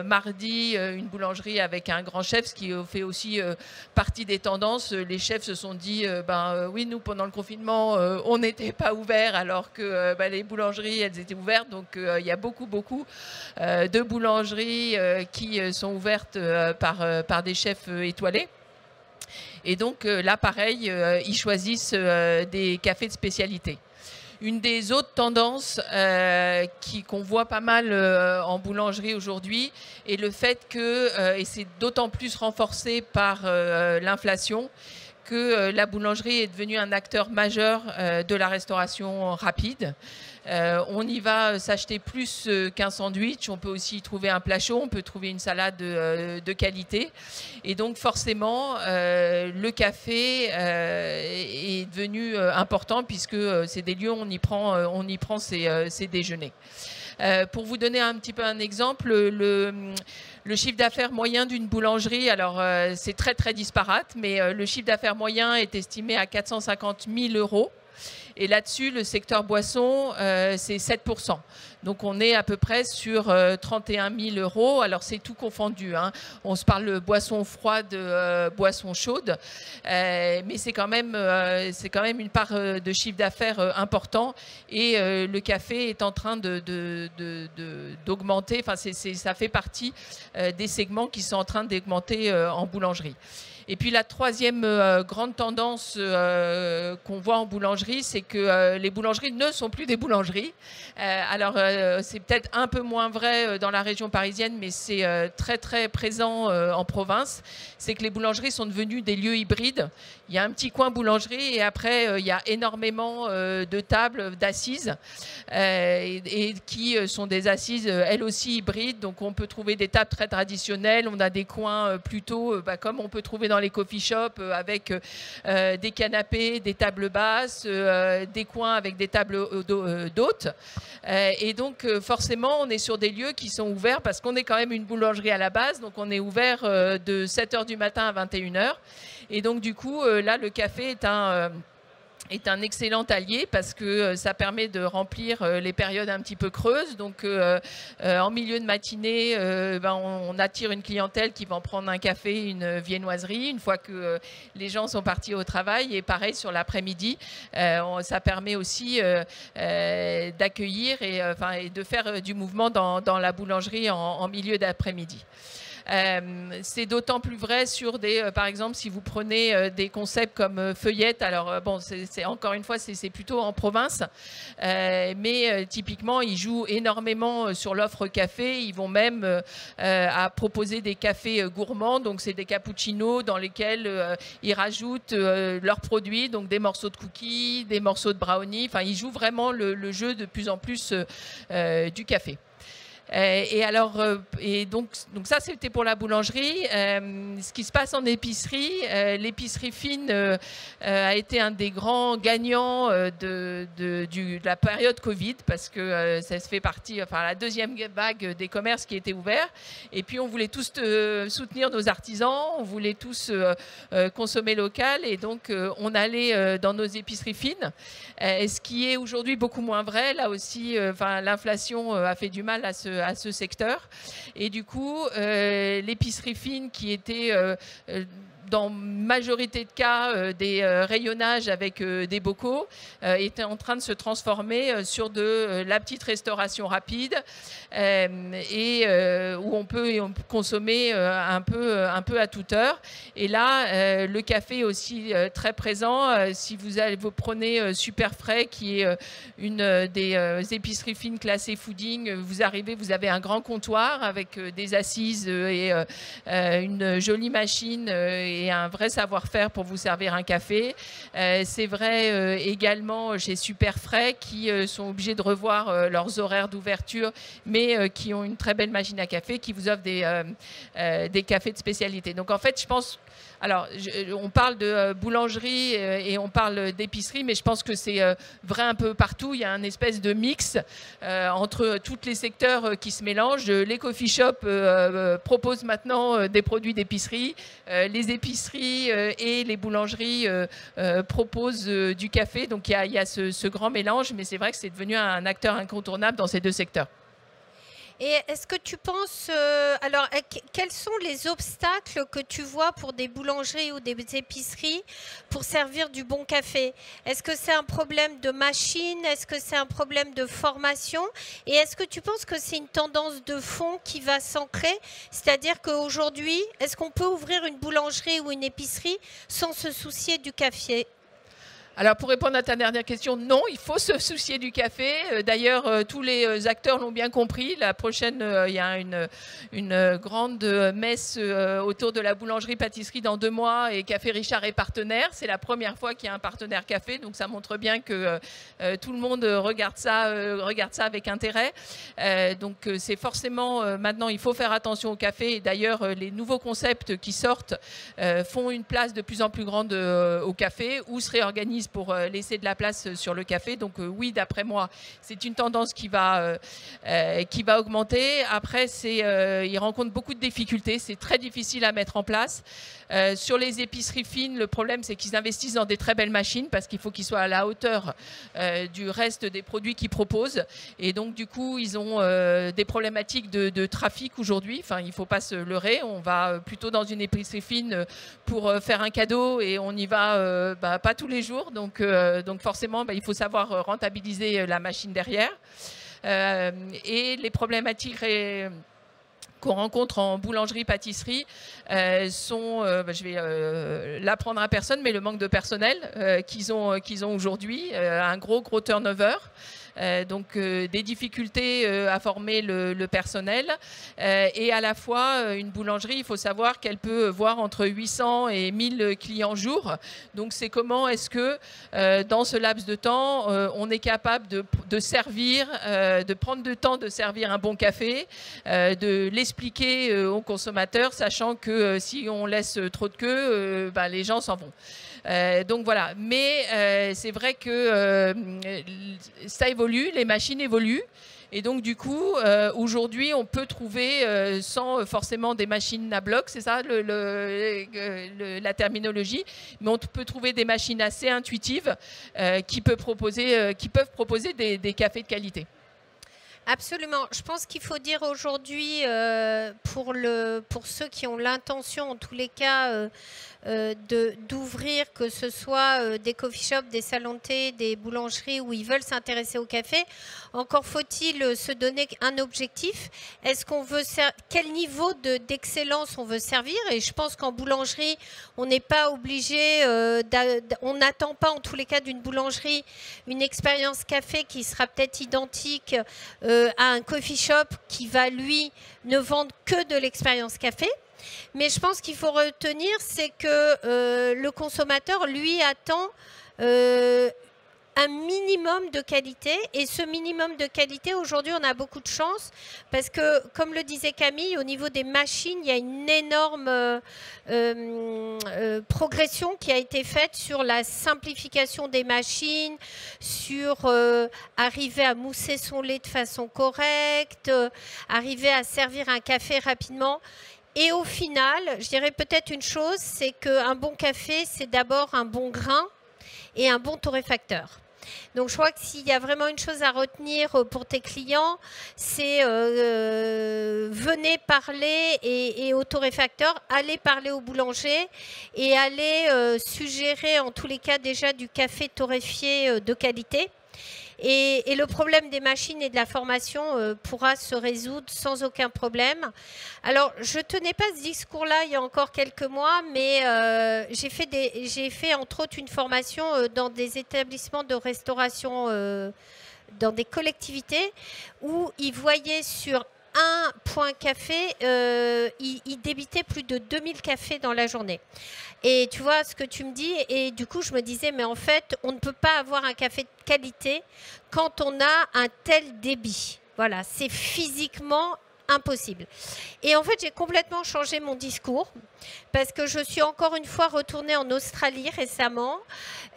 mardi une boulangerie avec un grand chef, ce qui fait aussi partie des tendances. Les chefs se sont dit, oui, nous, pendant le confinement, on n'était pas ouverts alors que les boulangeries, elles étaient ouvertes. Donc, il y a beaucoup de boulangeries qui sont ouvertes par des chefs étoilés. Et donc, là, pareil, ils choisissent des cafés de spécialité. Une des autres tendances qu'on voit pas mal en boulangerie aujourd'hui est le fait que, et c'est d'autant plus renforcé par l'inflation, que la boulangerie est devenue un acteur majeur de la restauration rapide. On y va s'acheter plus qu'un sandwich, on peut aussi y trouver un plat chaud, on peut trouver une salade de qualité. Et donc forcément, le café est devenu important puisque c'est des lieux où on y prend ses déjeuners. Pour vous donner un petit peu un exemple, le chiffre d'affaires moyen d'une boulangerie, alors c'est très très disparate, mais le chiffre d'affaires moyen est estimé à 450 000 €. Et là-dessus, le secteur boisson, c'est 7%. Donc, on est à peu près sur 31 000 €. Alors, c'est tout confondu, hein. On se parle de boisson froide, boisson chaude. Mais c'est quand même une part de chiffre d'affaires important. Et le café est en train d'augmenter. Enfin, ça fait partie des segments qui sont en train d'augmenter en boulangerie. Et puis la troisième grande tendance qu'on voit en boulangerie, c'est que les boulangeries ne sont plus des boulangeries. Alors c'est peut-être un peu moins vrai dans la région parisienne, mais c'est très très présent en province. C'est que les boulangeries sont devenues des lieux hybrides. Il y a un petit coin boulangerie et après il y a énormément de tables, d'assises et qui sont des assises elles aussi hybrides. Donc on peut trouver des tables très traditionnelles. On a des coins plutôt comme on peut trouver dans les coffee shops avec des canapés, des tables basses, des coins avec des tables d'hôtes. Et donc forcément on est sur des lieux qui sont ouverts parce qu'on est quand même une boulangerie à la base. Donc on est ouvert de 7h du matin à 21h. Et donc du coup là le café est est un excellent allié parce que ça permet de remplir les périodes un petit peu creuses. Donc, en milieu de matinée, on attire une clientèle qui va en prendre un café, une viennoiserie, une fois que les gens sont partis au travail. Et pareil sur l'après-midi, ça permet aussi d'accueillir et de faire du mouvement dans la boulangerie en milieu d'après-midi. C'est d'autant plus vrai sur par exemple, si vous prenez des concepts comme Feuillette. Alors bon, encore une fois, c'est plutôt en province, mais typiquement, ils jouent énormément sur l'offre café. Ils vont même à proposer des cafés gourmands. Donc c'est des cappuccinos dans lesquels ils rajoutent leurs produits, donc des morceaux de cookies, des morceaux de brownie. Enfin, ils jouent vraiment le jeu de plus en plus du café. Et donc ça, c'était pour la boulangerie. Ce qui se passe en épicerie, l'épicerie fine a été un des grands gagnants de la période Covid, parce que ça se fait partie, enfin la deuxième vague des commerces qui étaient ouverts. Et puis on voulait tous soutenir nos artisans, on voulait tous consommer local, et donc on allait dans nos épiceries fines. Ce qui est aujourd'hui beaucoup moins vrai. Là aussi, l'inflation a fait du mal à ce secteur. Et du coup, l'épicerie fine qui était dans majorité de cas des rayonnages avec des bocaux était en train de se transformer sur de la petite restauration rapide où on peut consommer un peu à toute heure. Et là, le café est aussi très présent. Si vous prenez Super Frais, qui est une des épiceries fines classées fooding, vous avez un grand comptoir avec des assises et une jolie machine et un vrai savoir-faire pour vous servir un café. C'est vrai également chez Super Frais, qui sont obligés de revoir leurs horaires d'ouverture, mais qui ont une très belle machine à café, qui vous offre des cafés de spécialité. Donc en fait, je pense... Alors, on parle de boulangerie et on parle d'épicerie, mais je pense que c'est vrai un peu partout. Il y a un espèce de mix entre tous les secteurs qui se mélangent. Les coffee shops proposent maintenant des produits d'épicerie. Les épiceries et les boulangeries proposent du café. Donc, il y a ce grand mélange, mais c'est vrai que c'est devenu un acteur incontournable dans ces deux secteurs. Et est-ce que tu penses, alors, quels sont les obstacles que tu vois pour des boulangeries ou des épiceries pour servir du bon café? Est-ce que c'est un problème de machine? Est-ce que c'est un problème de formation? Et est-ce que tu penses que c'est une tendance de fond qui va s'ancrer? C'est-à-dire qu'aujourd'hui, est-ce qu'on peut ouvrir une boulangerie ou une épicerie sans se soucier du café? Alors, pour répondre à ta dernière question, non, il faut se soucier du café. D'ailleurs, tous les acteurs l'ont bien compris. La prochaine, il y a une grande messe autour de la boulangerie-pâtisserie dans 2 mois, et Café Richard est partenaire. C'est la première fois qu'il y a un partenaire café, donc ça montre bien que tout le monde regarde ça avec intérêt. Donc, c'est forcément, maintenant, il faut faire attention au café. Et d'ailleurs, les nouveaux concepts qui sortent font une place de plus en plus grande au café, ou se réorganisent pour laisser de la place sur le café. Donc oui, d'après moi, c'est une tendance qui va augmenter. Après, il rencontre beaucoup de difficultés. C'est très difficile à mettre en place. Sur les épiceries fines, le problème, c'est qu'ils investissent dans des très belles machines, parce qu'il faut qu'ils soient à la hauteur du reste des produits qu'ils proposent. Et donc, du coup, ils ont des problématiques de trafic aujourd'hui. Enfin, il ne faut pas se leurrer. On va plutôt dans une épicerie fine pour faire un cadeau, et on n'y va pas tous les jours. Donc forcément, il faut savoir rentabiliser la machine derrière. Et les problématiques qu'on rencontre en boulangerie-pâtisserie sont, je vais l'apprendre à personne, mais le manque de personnel qu'ils ont aujourd'hui, un gros turnover. Donc des difficultés à former le personnel, et à la fois une boulangerie, il faut savoir qu'elle peut voir entre 800 et 1000 clients jour. Donc c'est comment est-ce que dans ce laps de temps on est capable de servir, de prendre le temps de servir un bon café, de l'expliquer aux consommateurs, sachant que si on laisse trop de queue, les gens s'en vont. Donc voilà, mais c'est vrai que ça évolue, les machines évoluent, Et donc, du coup, aujourd'hui, on peut trouver, sans forcément des machines à bloc, c'est ça la terminologie, mais on peut trouver des machines assez intuitives qui peuvent proposer des cafés de qualité. Absolument. Je pense qu'il faut dire aujourd'hui, pour ceux qui ont l'intention, en tous les cas, d'ouvrir, que ce soit des coffee shops, des salons de thé, des boulangeries où ils veulent s'intéresser au café, encore faut-il se donner un objectif. Est-ce qu'on veut quel niveau d'excellence on veut servir? Et je pense qu'en boulangerie, on n'est pas obligé, on n'attend pas en tous les cas d'une boulangerie une expérience café qui sera peut-être identique à un coffee shop qui va, lui, ne vendre que de l'expérience café. Mais je pense qu'il faut retenir, c'est que le consommateur, lui, attend un minimum de qualité. Et ce minimum de qualité, aujourd'hui, on a beaucoup de chance parce que, comme le disait Camille, au niveau des machines, il y a une énorme progression qui a été faite sur la simplification des machines, sur arriver à mousser son lait de façon correcte, arriver à servir un café rapidement. Et au final, je dirais peut-être une chose, c'est qu'un bon café, c'est d'abord un bon grain et un bon torréfacteur. Donc je crois que s'il y a vraiment une chose à retenir pour tes clients, c'est venez parler et au torréfacteur, allez parler au boulanger et allez suggérer en tous les cas déjà du café torréfié de qualité. Et le problème des machines et de la formation pourra se résoudre sans aucun problème. Alors, je ne tenais pas ce discours-là il y a encore quelques mois, mais j'ai fait entre autres une formation dans des établissements de restauration, dans des collectivités, où ils voyaient sur un point café, ils débitaient plus de 2000 cafés dans la journée. Et tu vois ce que tu me dis, et du coup je me disais, mais en fait, on ne peut pas avoir un café de qualité quand on a un tel débit. Voilà, c'est physiquement impossible. Et en fait, j'ai complètement changé mon discours parce que je suis encore une fois retournée en Australie récemment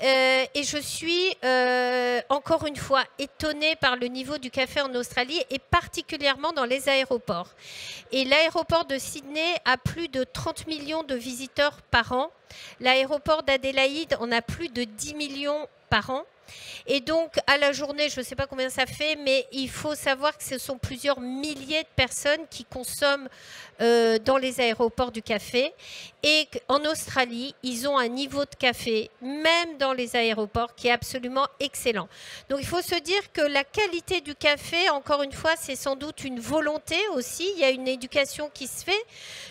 et je suis encore une fois étonnée par le niveau du café en Australie et particulièrement dans les aéroports. Et l'aéroport de Sydney a plus de 30 millions de visiteurs par an. L'aéroport d'Adélaïde en a plus de 10 millions par an. Et donc, à la journée, je ne sais pas combien ça fait, mais il faut savoir que ce sont plusieurs milliers de personnes qui consomment dans les aéroports du café. Et qu'en Australie, ils ont un niveau de café, même dans les aéroports, qui est absolument excellent. Donc, il faut se dire que la qualité du café, encore une fois, c'est sans doute une volonté aussi. Il y a une éducation qui se fait.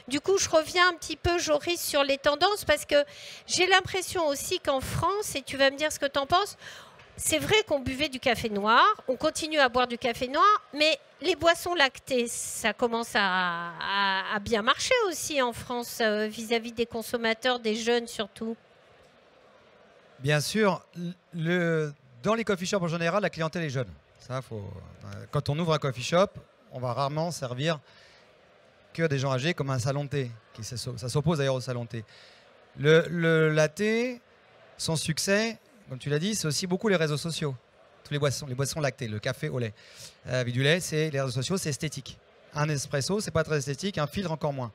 Du coup, je reviens un petit peu, Joris, sur les tendances, parce que j'ai l'impression aussi qu'en France, et tu vas me dire ce que tu en penses, c'est vrai qu'on buvait du café noir, on continue à boire du café noir, mais les boissons lactées, ça commence à bien marcher aussi en France vis-à-vis des consommateurs, des jeunes surtout. Bien sûr, dans les coffee shops en général, la clientèle est jeune. Quand on ouvre un coffee shop, on va rarement servir que des gens âgés comme un salon de thé. Ça s'oppose d'ailleurs au salon de thé. Le latte, son succès, comme tu l'as dit, c'est aussi beaucoup les réseaux sociaux. Toutes les boissons lactées, le café au lait. Avec du lait, les réseaux sociaux, c'est esthétique. Un espresso, c'est pas très esthétique, un filtre encore moins.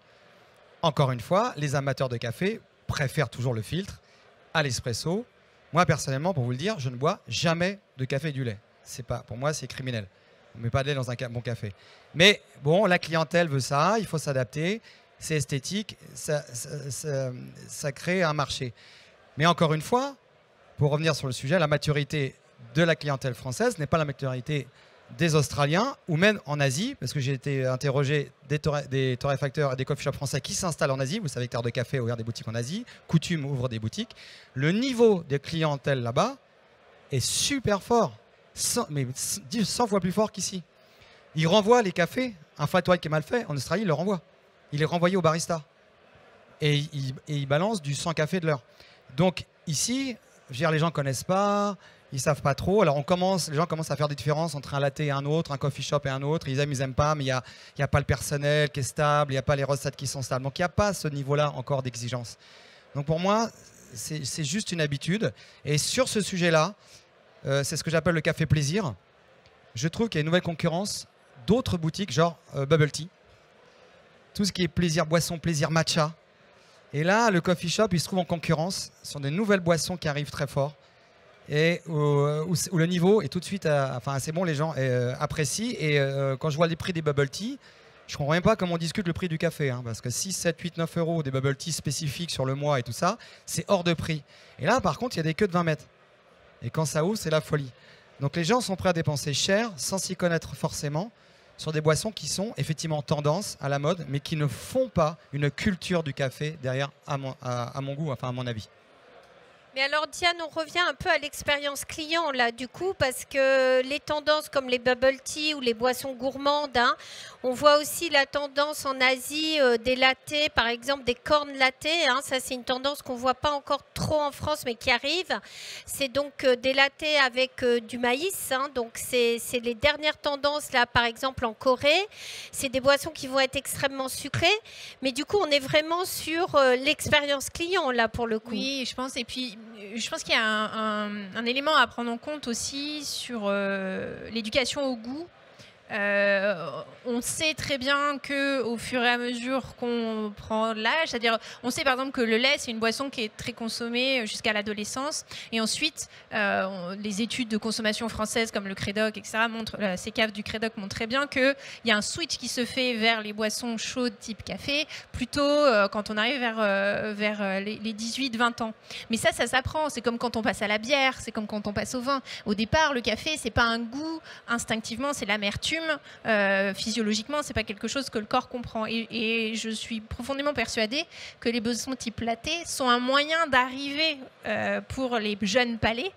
Encore une fois, les amateurs de café préfèrent toujours le filtre à l'espresso. Moi, personnellement, pour vous le dire, je ne bois jamais de café et du lait. Pour moi, c'est criminel. On ne met pas de lait dans un bon café. Mais bon, la clientèle veut ça, il faut s'adapter. C'est esthétique, ça crée un marché. Mais encore une fois, pour revenir sur le sujet, la maturité de la clientèle française n'est pas la maturité des Australiens ou même en Asie, parce que j'ai été interrogé des torréfacteurs et des coffee shops français qui s'installent en Asie. Vous savez que Terre de Café a ouvert des boutiques en Asie, Coutume ouvre des boutiques. Le niveau de clientèle là-bas est super fort, 100 fois plus fort qu'ici. Ils renvoient les cafés, un flat white qui est mal fait, en Australie, ils le renvoient. Il est renvoyé au barista. Et ils balancent du 100 café de l'heure. Donc ici, je veux dire, les gens ne connaissent pas, ils ne savent pas trop. Alors les gens commencent à faire des différences entre un latte et un autre, un coffee shop et un autre. Ils n'aiment pas, mais il n'y a pas le personnel qui est stable, il n'y a pas les recettes qui sont stables. Donc il n'y a pas ce niveau-là encore d'exigence. Donc pour moi, c'est juste une habitude. Et sur ce sujet-là, c'est ce que j'appelle le café plaisir. je trouve qu'il y a une nouvelle concurrence d'autres boutiques, genre Bubble Tea. Tout ce qui est plaisir boisson, plaisir matcha. Et là, le coffee shop, il se trouve en concurrence sur des nouvelles boissons qui arrivent très fort. Et où le niveau est tout de suite assez bon, les gens apprécient. Et quand je vois les prix des Bubble Tea, je ne comprends même pas comment on discute le prix du café. Parce que 6, 7, 8, 9 euros des Bubble Tea spécifiques sur le mois et tout ça, c'est hors de prix. Et là, par contre, il y a des queues de 20 mètres. Et quand ça ouvre, c'est la folie. Donc les gens sont prêts à dépenser cher, sans s'y connaître forcément, sur des boissons qui sont effectivement tendance à la mode, mais qui ne font pas une culture du café derrière, à mon goût, enfin à mon avis. Mais alors Diane, on revient un peu à l'expérience client là du coup, parce que les tendances comme les bubble tea ou les boissons gourmandes, on voit aussi la tendance en Asie des lattés, par exemple des corn lattés, ça c'est une tendance qu'on ne voit pas encore trop en France mais qui arrive. C'est donc des lattés avec du maïs, donc c'est les dernières tendances là par exemple en Corée. C'est des boissons qui vont être extrêmement sucrées, mais du coup on est vraiment sur l'expérience client là pour le coup. Oui, je pense, et puis je pense qu'il y a un élément à prendre en compte aussi sur l'éducation au goût. On sait très bien qu'au fur et à mesure qu'on prend l'âge, c'est-à-dire on sait par exemple que le lait c'est une boisson qui est très consommée jusqu'à l'adolescence, et ensuite les études de consommation françaises comme le Crédoc, etc., la CCAF du Crédoc montrent très bien qu'il y a un switch qui se fait vers les boissons chaudes type café plutôt quand on arrive vers les 18-20 ans. Mais ça s'apprend, c'est comme quand on passe à la bière, c'est comme quand on passe au vin. Au départ, le café c'est pas un goût, instinctivement c'est l'amertume. Physiologiquement, c'est pas quelque chose que le corps comprend. Et je suis profondément persuadée que les boissons type latte sont un moyen d'arriver pour les jeunes palais,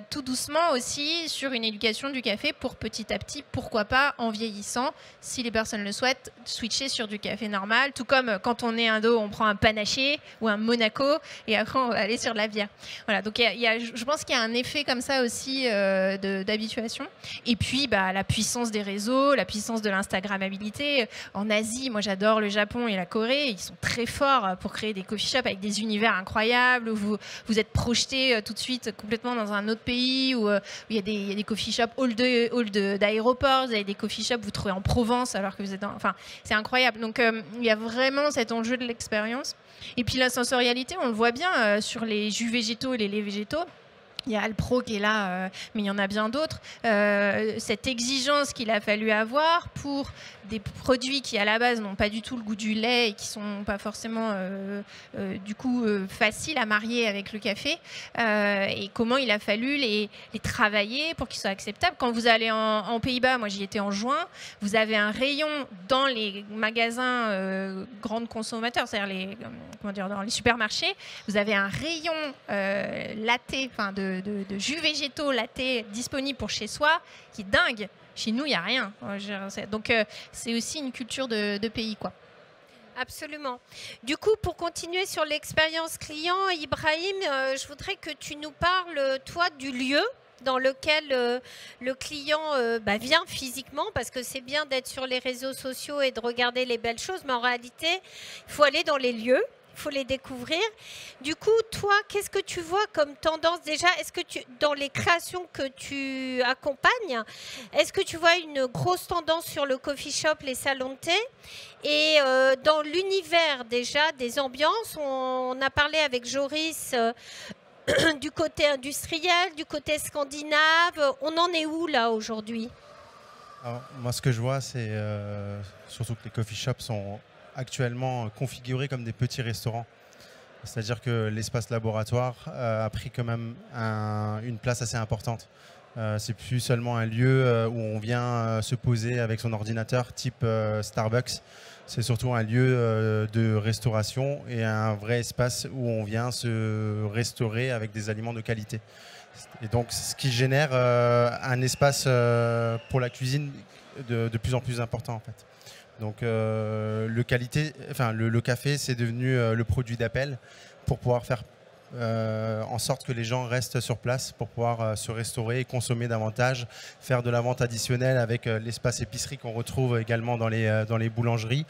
tout doucement aussi sur une éducation du café pour petit à petit, pourquoi pas en vieillissant, si les personnes le souhaitent, switcher sur du café normal. Tout comme quand on est indo, on prend un panaché ou un Monaco et après on va aller sur de la bière. Voilà, donc je pense qu'il y a un effet comme ça aussi d'habituation. Et puis la puissance des réseaux, la puissance de l'Instagrammabilité. En Asie, moi j'adore le Japon et la Corée, ils sont très forts pour créer des coffee shops avec des univers incroyables, où vous êtes projeté tout de suite complètement dans un autre pays, où il y a des coffee shops hall d'aéroports, vous avez des coffee shops vous trouvez en Provence alors que vous êtes enfin c'est incroyable. Donc il y a vraiment cet enjeu de l'expérience. Et puis la sensorialité, on le voit bien sur les jus végétaux et les laits végétaux. Il y a Alpro qui est là, mais il y en a bien d'autres. Cette exigence qu'il a fallu avoir pour des produits qui, à la base, n'ont pas du tout le goût du lait et qui ne sont pas forcément, du coup, faciles à marier avec le café. Et comment il a fallu les travailler pour qu'ils soient acceptables. Quand vous allez en Pays-Bas, moi j'y étais en juin, vous avez un rayon dans les magasins grandes consommateurs, c'est-à-dire dans les supermarchés, vous avez un rayon latte, enfin de jus végétaux latte disponible pour chez soi, qui est dingue. Chez nous, il n'y a rien. Donc, c'est aussi une culture de pays, quoi. Absolument. Du coup, pour continuer sur l'expérience client, Ibrahim, je voudrais que tu nous parles, toi, du lieu dans lequel le client vient physiquement, parce que c'est bien d'être sur les réseaux sociaux et de regarder les belles choses, mais en réalité, il faut aller dans les lieux. Il faut les découvrir. Du coup, toi, qu'est-ce que tu vois comme tendance déjà? Est-ce que dans les créations que tu accompagnes, est-ce que tu vois une grosse tendance sur le coffee shop, les salons de thé? Et dans l'univers déjà des ambiances, on a parlé avec Joris du côté industriel, du côté scandinave. On en est où là aujourd'hui? Alors, moi, ce que je vois, c'est surtout que les coffee shops sont actuellement configurés comme des petits restaurants. C'est-à-dire que l'espace laboratoire a pris quand même une place assez importante. C'est plus seulement un lieu où on vient se poser avec son ordinateur type Starbucks. C'est surtout un lieu de restauration et un vrai espace où on vient se restaurer avec des aliments de qualité. Et donc, ce qui génère un espace pour la cuisine de plus en plus important en fait. Donc le café, c'est devenu le produit d'appel pour pouvoir faire en sorte que les gens restent sur place pour pouvoir se restaurer et consommer davantage, faire de la vente additionnelle avec l'espace épicerie qu'on retrouve également dans les boulangeries.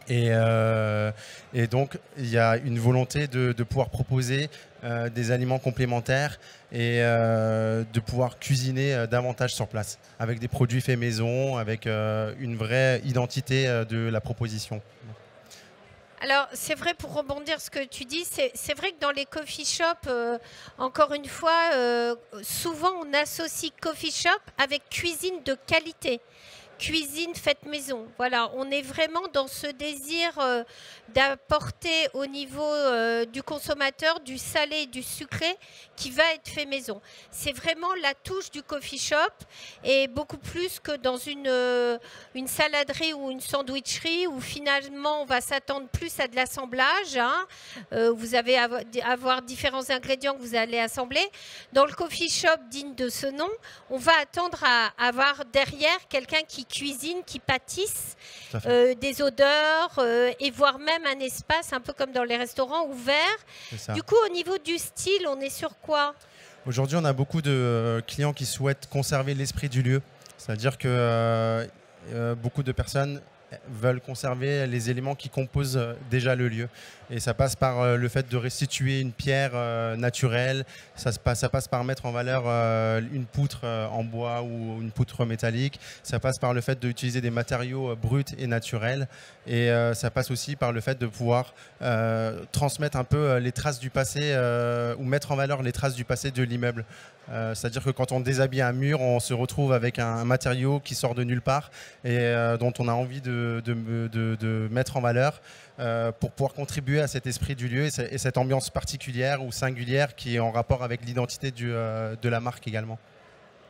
Et donc, il y a une volonté de pouvoir proposer des aliments complémentaires et de pouvoir cuisiner davantage sur place, avec des produits faits maison, avec une vraie identité de la proposition. Alors, c'est vrai, pour rebondir ce que tu dis, c'est vrai que dans les coffee shops, encore une fois, souvent on associe coffee shop avec cuisine de qualité. Cuisine faite maison. Voilà, on est vraiment dans ce désir d'apporter au niveau du consommateur du salé et du sucré qui va être fait maison. C'est vraiment la touche du coffee shop et beaucoup plus que dans une saladerie ou une sandwicherie où finalement on va s'attendre plus à de l'assemblage. Hein. Vous allez avoir différents ingrédients que vous allez assembler. Dans le coffee shop digne de ce nom, on va attendre à avoir derrière quelqu'un qui cuisine, qui pâtisse, des odeurs et voire même un espace un peu comme dans les restaurants ouverts. Du coup, au niveau du style, on est sur quoi? Aujourd'hui, on a beaucoup de clients qui souhaitent conserver l'esprit du lieu. C'est-à-dire que beaucoup de personnes veulent conserver les éléments qui composent déjà le lieu. Et ça passe par le fait de restituer une pierre naturelle, ça passe par mettre en valeur une poutre en bois ou une poutre métallique, ça passe par le fait d'utiliser des matériaux bruts et naturels, et ça passe aussi par le fait de pouvoir transmettre un peu les traces du passé ou mettre en valeur les traces du passé de l'immeuble. C'est-à-dire que quand on déshabille un mur, on se retrouve avec un matériau qui sort de nulle part et dont on a envie de mettre en valeur pour pouvoir contribuer à cet esprit du lieu et cette ambiance particulière ou singulière qui est en rapport avec l'identité de la marque également.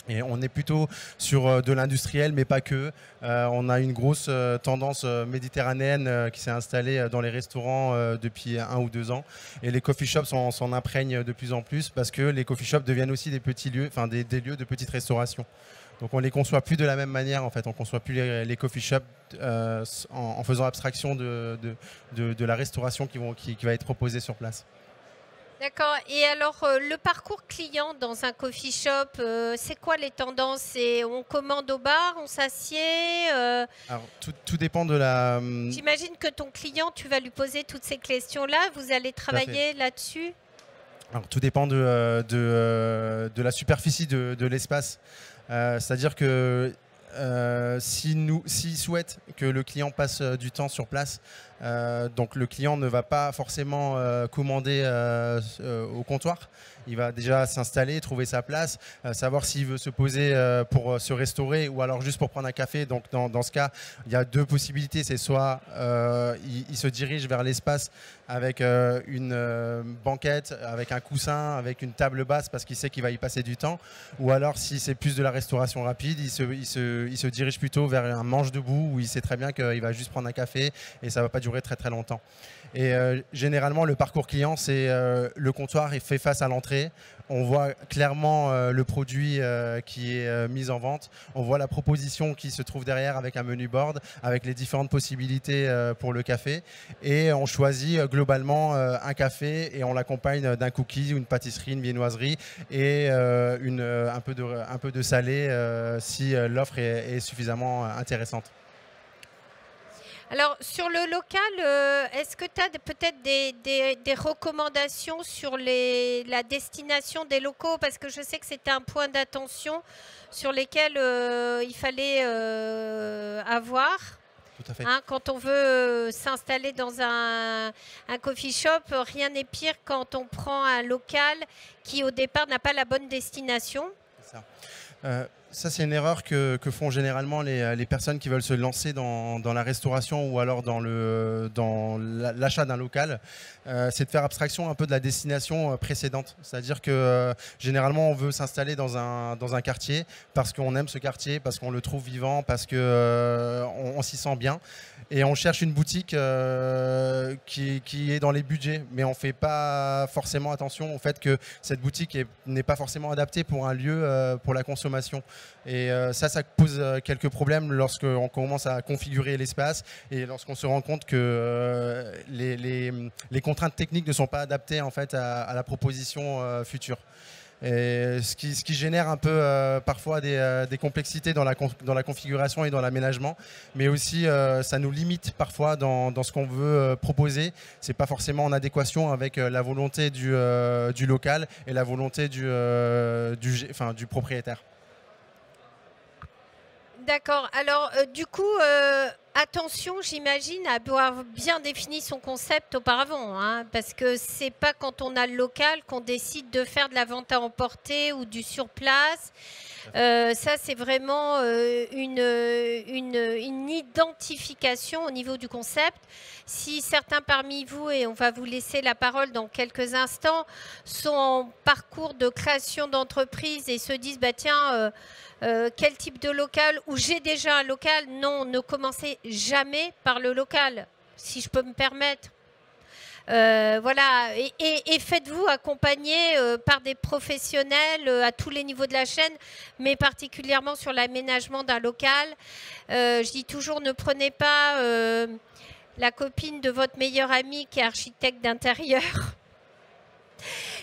Et on est plutôt sur de l'industriel, mais pas que. On a une grosse tendance méditerranéenne qui s'est installée dans les restaurants depuis 1 ou 2 ans. Et les coffee shops s'en imprègnent de plus en plus parce que les coffee shops deviennent aussi des petits lieux, enfin des lieux de petite restauration. Donc on ne les conçoit plus de la même manière en fait. On ne conçoit plus les coffee shops en faisant abstraction de la restauration qui va être proposée sur place. D'accord. Et alors, le parcours client dans un coffee shop, c'est quoi les tendances? On commande au bar, on s'assied Alors, tout dépend de la... J'imagine que ton client, tu vas lui poser toutes ces questions-là. Vous allez travailler là-dessus? Alors, tout dépend de la superficie de l'espace. C'est-à-dire que s'il souhaite que le client passe du temps sur place, donc le client ne va pas forcément commander au comptoir. Il va déjà s'installer, trouver sa place, savoir s'il veut se poser pour se restaurer ou alors juste pour prendre un café. Donc dans ce cas, il y a 2 possibilités. C'est soit il se dirige vers l'espace avec une banquette, avec un coussin, avec une table basse parce qu'il sait qu'il va y passer du temps. Ou alors si c'est plus de la restauration rapide, il se dirige plutôt vers un manche debout où il sait très bien qu'il va juste prendre un café et ça ne va pas durer très très longtemps. Et généralement, le parcours client, c'est le comptoir est fait face à l'entrée. On voit clairement le produit qui est mis en vente. On voit la proposition qui se trouve derrière avec un menu board, avec les différentes possibilités pour le café. Et on choisit globalement un café et on l'accompagne d'un cookie, une pâtisserie, une viennoiserie et un peu de salé si l'offre est suffisamment intéressante. Alors, sur le local, est-ce que tu as peut-être des recommandations sur la destination des locaux? Parce que je sais que c'était un point d'attention sur lesquels il fallait avoir. Tout à fait. Hein, quand on veut s'installer dans un coffee shop, rien n'est pire quand on prend un local qui, au départ, n'a pas la bonne destination. C'est ça. Ça, c'est une erreur que font généralement les personnes qui veulent se lancer dans la restauration ou alors dans l'achat d'un local. C'est de faire abstraction un peu de la destination précédente. C'est-à-dire que généralement, on veut s'installer dans un quartier parce qu'on aime ce quartier, parce qu'on le trouve vivant, parce qu'on s'y sent bien. Et on cherche une boutique qui est dans les budgets, mais on ne fait pas forcément attention au fait que cette boutique n'est pas forcément adaptée pour un lieu pour la consommation. Et ça pose quelques problèmes lorsqu'on commence à configurer l'espace et lorsqu'on se rend compte que les contraintes techniques ne sont pas adaptées en fait, à la proposition future. Et ce qui génère un peu parfois des complexités dans la configuration et dans l'aménagement, mais aussi ça nous limite parfois dans ce qu'on veut proposer. Ce n'est pas forcément en adéquation avec la volonté du local et la volonté du propriétaire. D'accord. Alors, du coup, attention, j'imagine, à avoir bien défini son concept auparavant, hein, parce que c'est pas quand on a le local qu'on décide de faire de la vente à emporter ou du surplace. Ça, c'est vraiment une identification au niveau du concept. Si certains parmi vous, et on va vous laisser la parole dans quelques instants, sont en parcours de création d'entreprise et se disent, bah tiens, quel type de local, ou j'ai déjà un local, non, ne commencez jamais par le local, si je peux me permettre. Voilà, et faites-vous accompagner par des professionnels à tous les niveaux de la chaîne, mais particulièrement sur l'aménagement d'un local. Je dis toujours, ne prenez pas la copine de votre meilleur ami qui est architecte d'intérieur.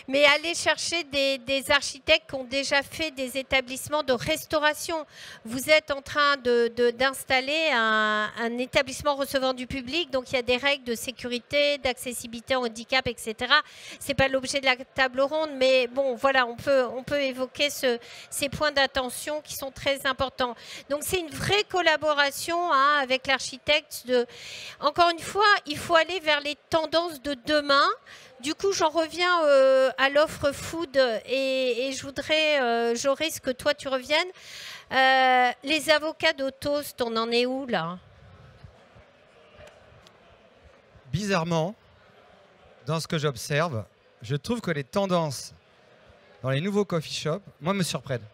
Mais allez chercher des architectes qui ont déjà fait des établissements de restauration. Vous êtes en train d'installer un établissement recevant du public, donc il y a des règles de sécurité, d'accessibilité, handicap, etc. Ce n'est pas l'objet de la table ronde, mais bon, voilà, on peut évoquer ces points d'attention qui sont très importants. Donc c'est une vraie collaboration hein, avec l'architecte. Encore une fois, il faut aller vers les tendances de demain. Du coup, j'en reviens à l'offre food et je voudrais, Joris, que toi tu reviennes. Les avocats au toast, on en est où là? Bizarrement, dans ce que j'observe, je trouve que les tendances dans les nouveaux coffee shops, moi, me surprennent.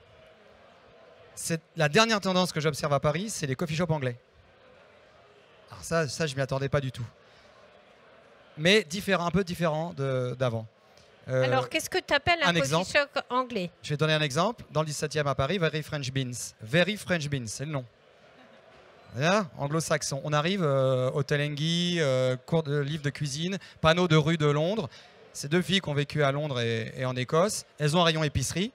La dernière tendance que j'observe à Paris, c'est les coffee shops anglais. Alors ça je ne m'y attendais pas du tout. Mais un peu différent d'avant. Alors, qu'est-ce que tu appelles un coffee shop anglais? Je vais donner un exemple. Dans le 17e à Paris, Very French Beans. Very French Beans, c'est le nom. Anglo-saxon. On arrive, Hôtel Engie, cours de livres de cuisine, panneau de rue de Londres. Ces deux filles qui ont vécu à Londres et en Écosse, elles ont un rayon épicerie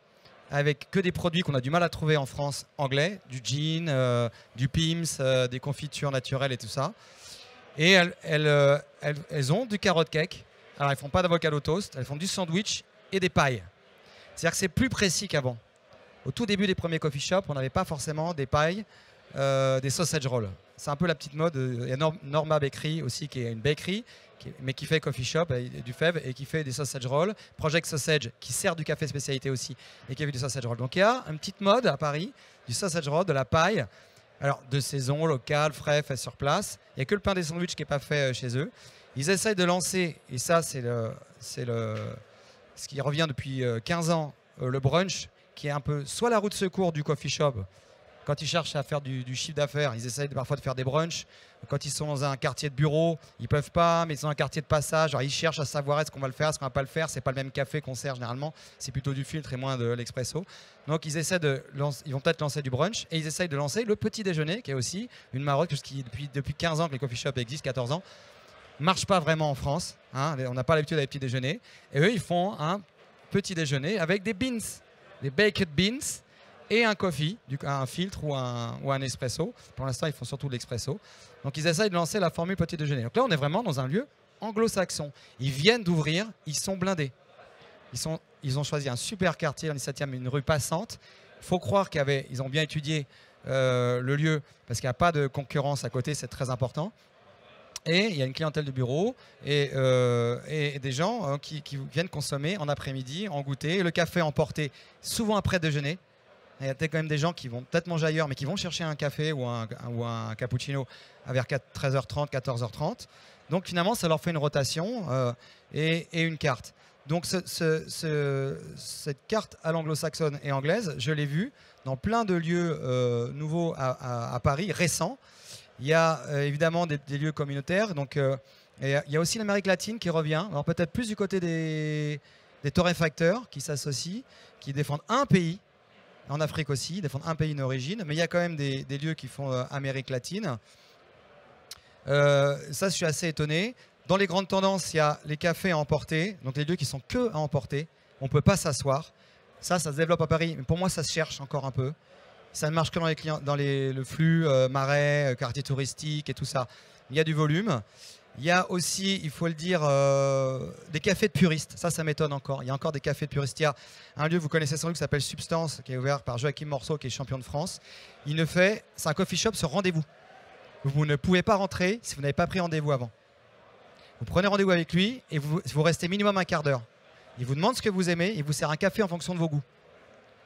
avec que des produits qu'on a du mal à trouver en France anglais, du gin, du Pims, des confitures naturelles et tout ça. Et elles ont du carrot cake. Alors, elles ne font pas d'avocado toast, elles font du sandwich et des pailles. C'est-à-dire que c'est plus précis qu'avant. Au tout début des premiers coffee shops, on n'avait pas forcément des pailles, des sausage rolls. C'est un peu la petite mode. Il y a Norma Bakery aussi, qui est une bakery, mais qui fait coffee shop, du fève, et qui fait des sausage rolls. Project Sausage, qui sert du café spécialité aussi, et qui a fait du sausage roll. Donc il y a une petite mode à Paris, du sausage roll, de la paille. Alors, de saison, local, frais, fait sur place. Il n'y a que le pain des sandwichs qui n'est pas fait chez eux. Ils essayent de lancer, et ça, c'est ce qui revient depuis 15 ans, le brunch, qui est un peu soit la roue de secours du coffee shop. Quand ils cherchent à faire du chiffre d'affaires, ils essayent parfois de faire des brunchs. Quand ils sont dans un quartier de bureau, ils ne peuvent pas, mais ils sont dans un quartier de passage. Alors, ils cherchent à savoir est-ce qu'on va le faire, est-ce qu'on ne va pas le faire. Ce n'est pas le même café qu'on sert généralement. C'est plutôt du filtre et moins de l'expresso. Donc, ils vont peut-être lancer du brunch et ils essayent de lancer le petit déjeuner, qui est aussi une marotte, qui depuis 15 ans que les coffee shops existent, 14 ans, ne marche pas vraiment en France. Hein, on n'a pas l'habitude des petits déjeuners. Et eux, ils font un petit déjeuner avec des beans, des baked beans, et un coffee, un filtre ou un espresso. Pour l'instant, ils font surtout de l'expresso. Donc, ils essayent de lancer la formule petit déjeuner. Donc là, on est vraiment dans un lieu anglo-saxon. Ils viennent d'ouvrir, ils sont blindés. Ils ont choisi un super quartier dans le 17e, une rue passante. Il faut croire qu'ils ont bien étudié le lieu parce qu'il n'y a pas de concurrence à côté, c'est très important. Et il y a une clientèle de bureau et des gens qui viennent consommer en après-midi, en goûter. Le café emporté, souvent après déjeuner. Il y a peut-être quand même des gens qui vont peut-être manger ailleurs, mais qui vont chercher un café ou un cappuccino vers 13h30, 14h30. Donc finalement, ça leur fait une rotation et une carte. Donc cette carte à l'anglo-saxonne et anglaise, je l'ai vue dans plein de lieux nouveaux à Paris, récents. Il y a évidemment des lieux communautaires. Donc il y a aussi l'Amérique latine qui revient. Alors peut-être plus du côté des torréfacteurs qui s'associent, qui défendent un pays. En Afrique aussi, défendre un pays d'origine, mais il y a quand même des lieux qui font Amérique latine. Ça, je suis assez étonné. Dans les grandes tendances, il y a les cafés à emporter, donc les lieux qui sont que à emporter. On ne peut pas s'asseoir. Ça se développe à Paris. Mais pour moi, ça se cherche encore un peu. Ça ne marche que dans les clients, dans le flux marais, quartier touristique et tout ça. Il y a du volume. Il y a aussi, il faut le dire, des cafés de puristes. Ça m'étonne encore. Il y a encore des cafés de puristes. Il y a un lieu, vous connaissez sans doute, qui s'appelle Substance, qui est ouvert par Joachim Morceau, qui est champion de France. C'est un coffee shop sur rendez-vous. Vous ne pouvez pas rentrer si vous n'avez pas pris rendez-vous avant. Vous prenez rendez-vous avec lui et vous restez minimum un quart d'heure. Il vous demande ce que vous aimez, il vous sert un café en fonction de vos goûts.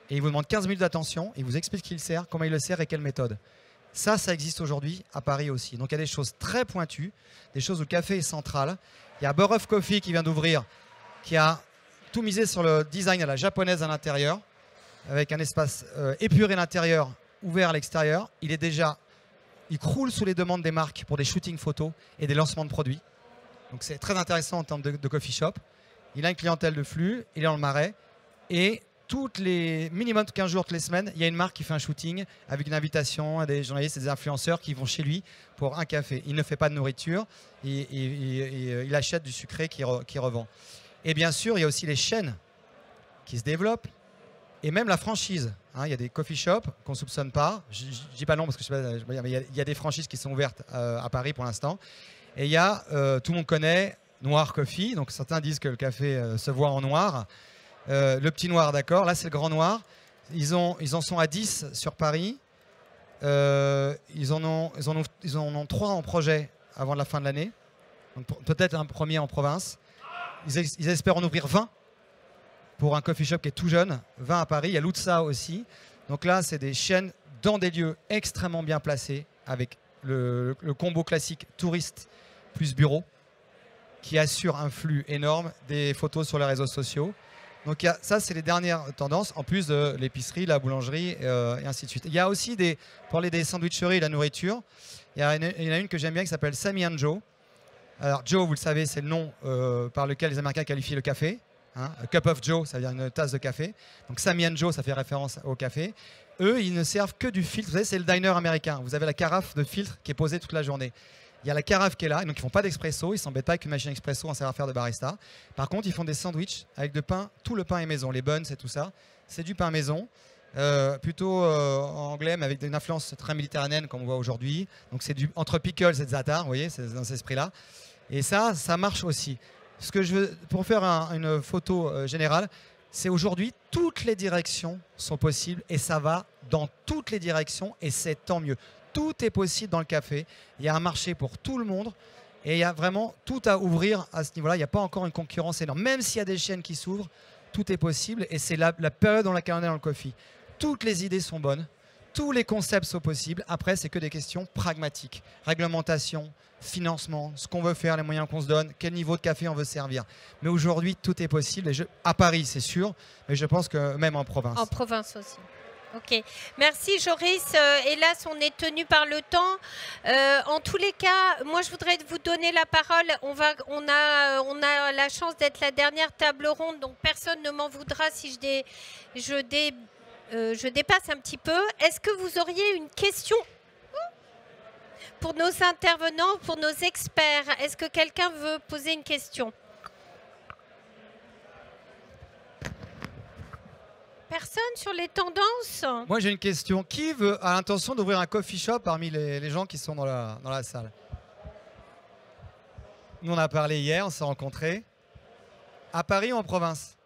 Et il vous demande 15 minutes d'attention, il vous explique qui il sert, comment il le sert et quelle méthode. Ça existe aujourd'hui à Paris aussi. Donc il y a des choses très pointues, des choses où le café est central. Il y a Borough Coffee qui vient d'ouvrir, qui a tout misé sur le design à la japonaise à l'intérieur, avec un espace épuré à l'intérieur, ouvert à l'extérieur. Il croule sous les demandes des marques pour des shootings photos et des lancements de produits. Donc c'est très intéressant en termes de coffee shop. Il a une clientèle de flux, il est dans le Marais. Et toutes les minimum 15 jours, toutes les semaines, il y a une marque qui fait un shooting avec une invitation à des journalistes et des influenceurs qui vont chez lui pour un café. Il ne fait pas de nourriture, il achète du sucré qu'il revend. Et bien sûr, il y a aussi les chaînes qui se développent et même la franchise. Il y a des coffee shops qu'on ne soupçonne pas. Je ne dis pas non parce que je sais pas, mais il y a des franchises qui sont ouvertes à Paris pour l'instant. Et il y a, tout le monde connaît, Noir Coffee. Donc certains disent que le café se voit en noir. Le petit noir, d'accord. Là, c'est le grand noir. Ils en sont à 10 sur Paris. Ils en ont 3 en projet avant la fin de l'année. Peut-être un premier en province. Ils espèrent en ouvrir 20 pour un coffee shop qui est tout jeune. 20 à Paris. Il y a Lutza aussi. Donc là, c'est des chaînes dans des lieux extrêmement bien placés avec le combo classique touriste plus bureau qui assure un flux énorme, des photos sur les réseaux sociaux. Donc ça, c'est les dernières tendances, en plus de l'épicerie, la boulangerie et ainsi de suite. Il y a aussi, pour parler des sandwicheries et la nourriture, il y en a une que j'aime bien qui s'appelle Sammy & Joe. Alors Joe, vous le savez, c'est le nom par lequel les Américains qualifient le café. A cup of Joe, ça veut dire une tasse de café. Donc Sammy & Joe, ça fait référence au café. Eux, ils ne servent que du filtre. Vous savez, c'est le diner américain. Vous avez la carafe de filtre qui est posée toute la journée. Il y a la carafe qui est là, donc ils ne font pas d'expresso, ils ne s'embêtent pas avec une machine expresso en savoir-faire de barista. Par contre, ils font des sandwichs avec de pain, tout le pain est maison, les buns, c'est tout ça. C'est du pain maison, plutôt anglais, mais avec une influence très méditerranéenne comme on voit aujourd'hui. Donc c'est entre pickles et za'atar, vous voyez, c'est dans cet esprit-là. Et ça marche aussi. Ce que je veux, pour faire une photo générale, c'est aujourd'hui, toutes les directions sont possibles et ça va dans toutes les directions et c'est tant mieux. Tout est possible dans le café. Il y a un marché pour tout le monde et il y a vraiment tout à ouvrir à ce niveau-là. Il n'y a pas encore une concurrence énorme. Même s'il y a des chaînes qui s'ouvrent, tout est possible et c'est la période dans laquelle on est dans le coffee. Toutes les idées sont bonnes, tous les concepts sont possibles. Après, c'est que des questions pragmatiques. Réglementation, financement, ce qu'on veut faire, les moyens qu'on se donne, quel niveau de café on veut servir. Mais aujourd'hui, tout est possible. À Paris, c'est sûr, mais je pense que même en province. En province aussi. Ok, merci Joris. Hélas, on est tenu par le temps. En tous les cas, moi je voudrais vous donner la parole. On a la chance d'être la dernière table ronde, donc personne ne m'en voudra si je dépasse un petit peu. Est-ce que vous auriez une question pour nos intervenants, pour nos experts? Est-ce que quelqu'un veut poser une question? Personne sur les tendances? Moi, j'ai une question. Qui a l'intention d'ouvrir un coffee shop parmi les gens qui sont dans la salle? Nous, on a parlé hier, on s'est rencontrés. À Paris ou en province?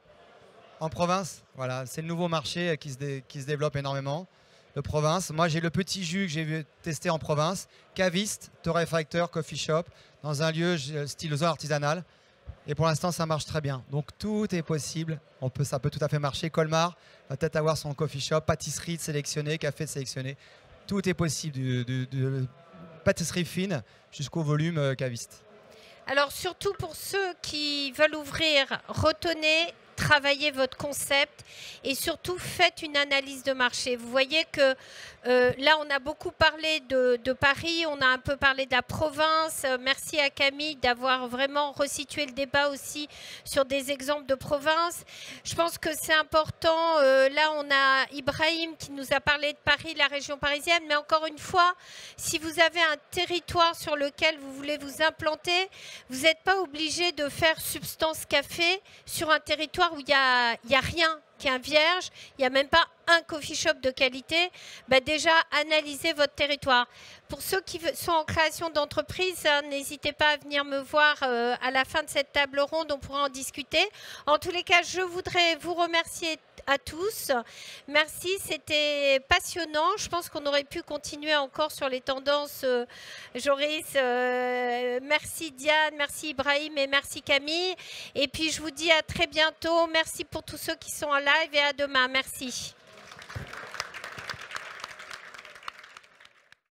En province, voilà. C'est le nouveau marché qui se développe énormément. De province. Moi, j'ai le petit jus que j'ai testé en province. Caviste, torréfacteur, coffee shop, dans un lieu style zone artisanale. Et pour l'instant, ça marche très bien. Donc, tout est possible. Ça peut tout à fait marcher. Colmar va peut-être avoir son coffee shop, pâtisserie sélectionnée, café sélectionné. Tout est possible, de pâtisserie fine jusqu'au volume caviste. Alors, surtout pour ceux qui veulent ouvrir, retenez, travaillez votre concept et surtout faites une analyse de marché. Vous voyez que là, on a beaucoup parlé de Paris, on a un peu parlé de la province. Merci à Camille d'avoir vraiment resitué le débat aussi sur des exemples de province. Je pense que c'est important. Là, on a Ibrahim qui nous a parlé de Paris, la région parisienne. Mais encore une fois, si vous avez un territoire sur lequel vous voulez vous implanter, vous n'êtes pas obligé de faire Substance Café sur un territoire où il y a rien. américain vierge, il n'y a même pas un coffee shop de qualité, déjà analysez votre territoire. Pour ceux qui sont en création d'entreprise, n'hésitez pas à venir me voir à la fin de cette table ronde, on pourra en discuter. En tous les cas, je voudrais vous remercier à tous. Merci, c'était passionnant. Je pense qu'on aurait pu continuer encore sur les tendances. Joris, merci Diane, merci Ibrahim et merci Camille. Et puis je vous dis à très bientôt. Merci pour tous ceux qui sont en live et à demain. Merci.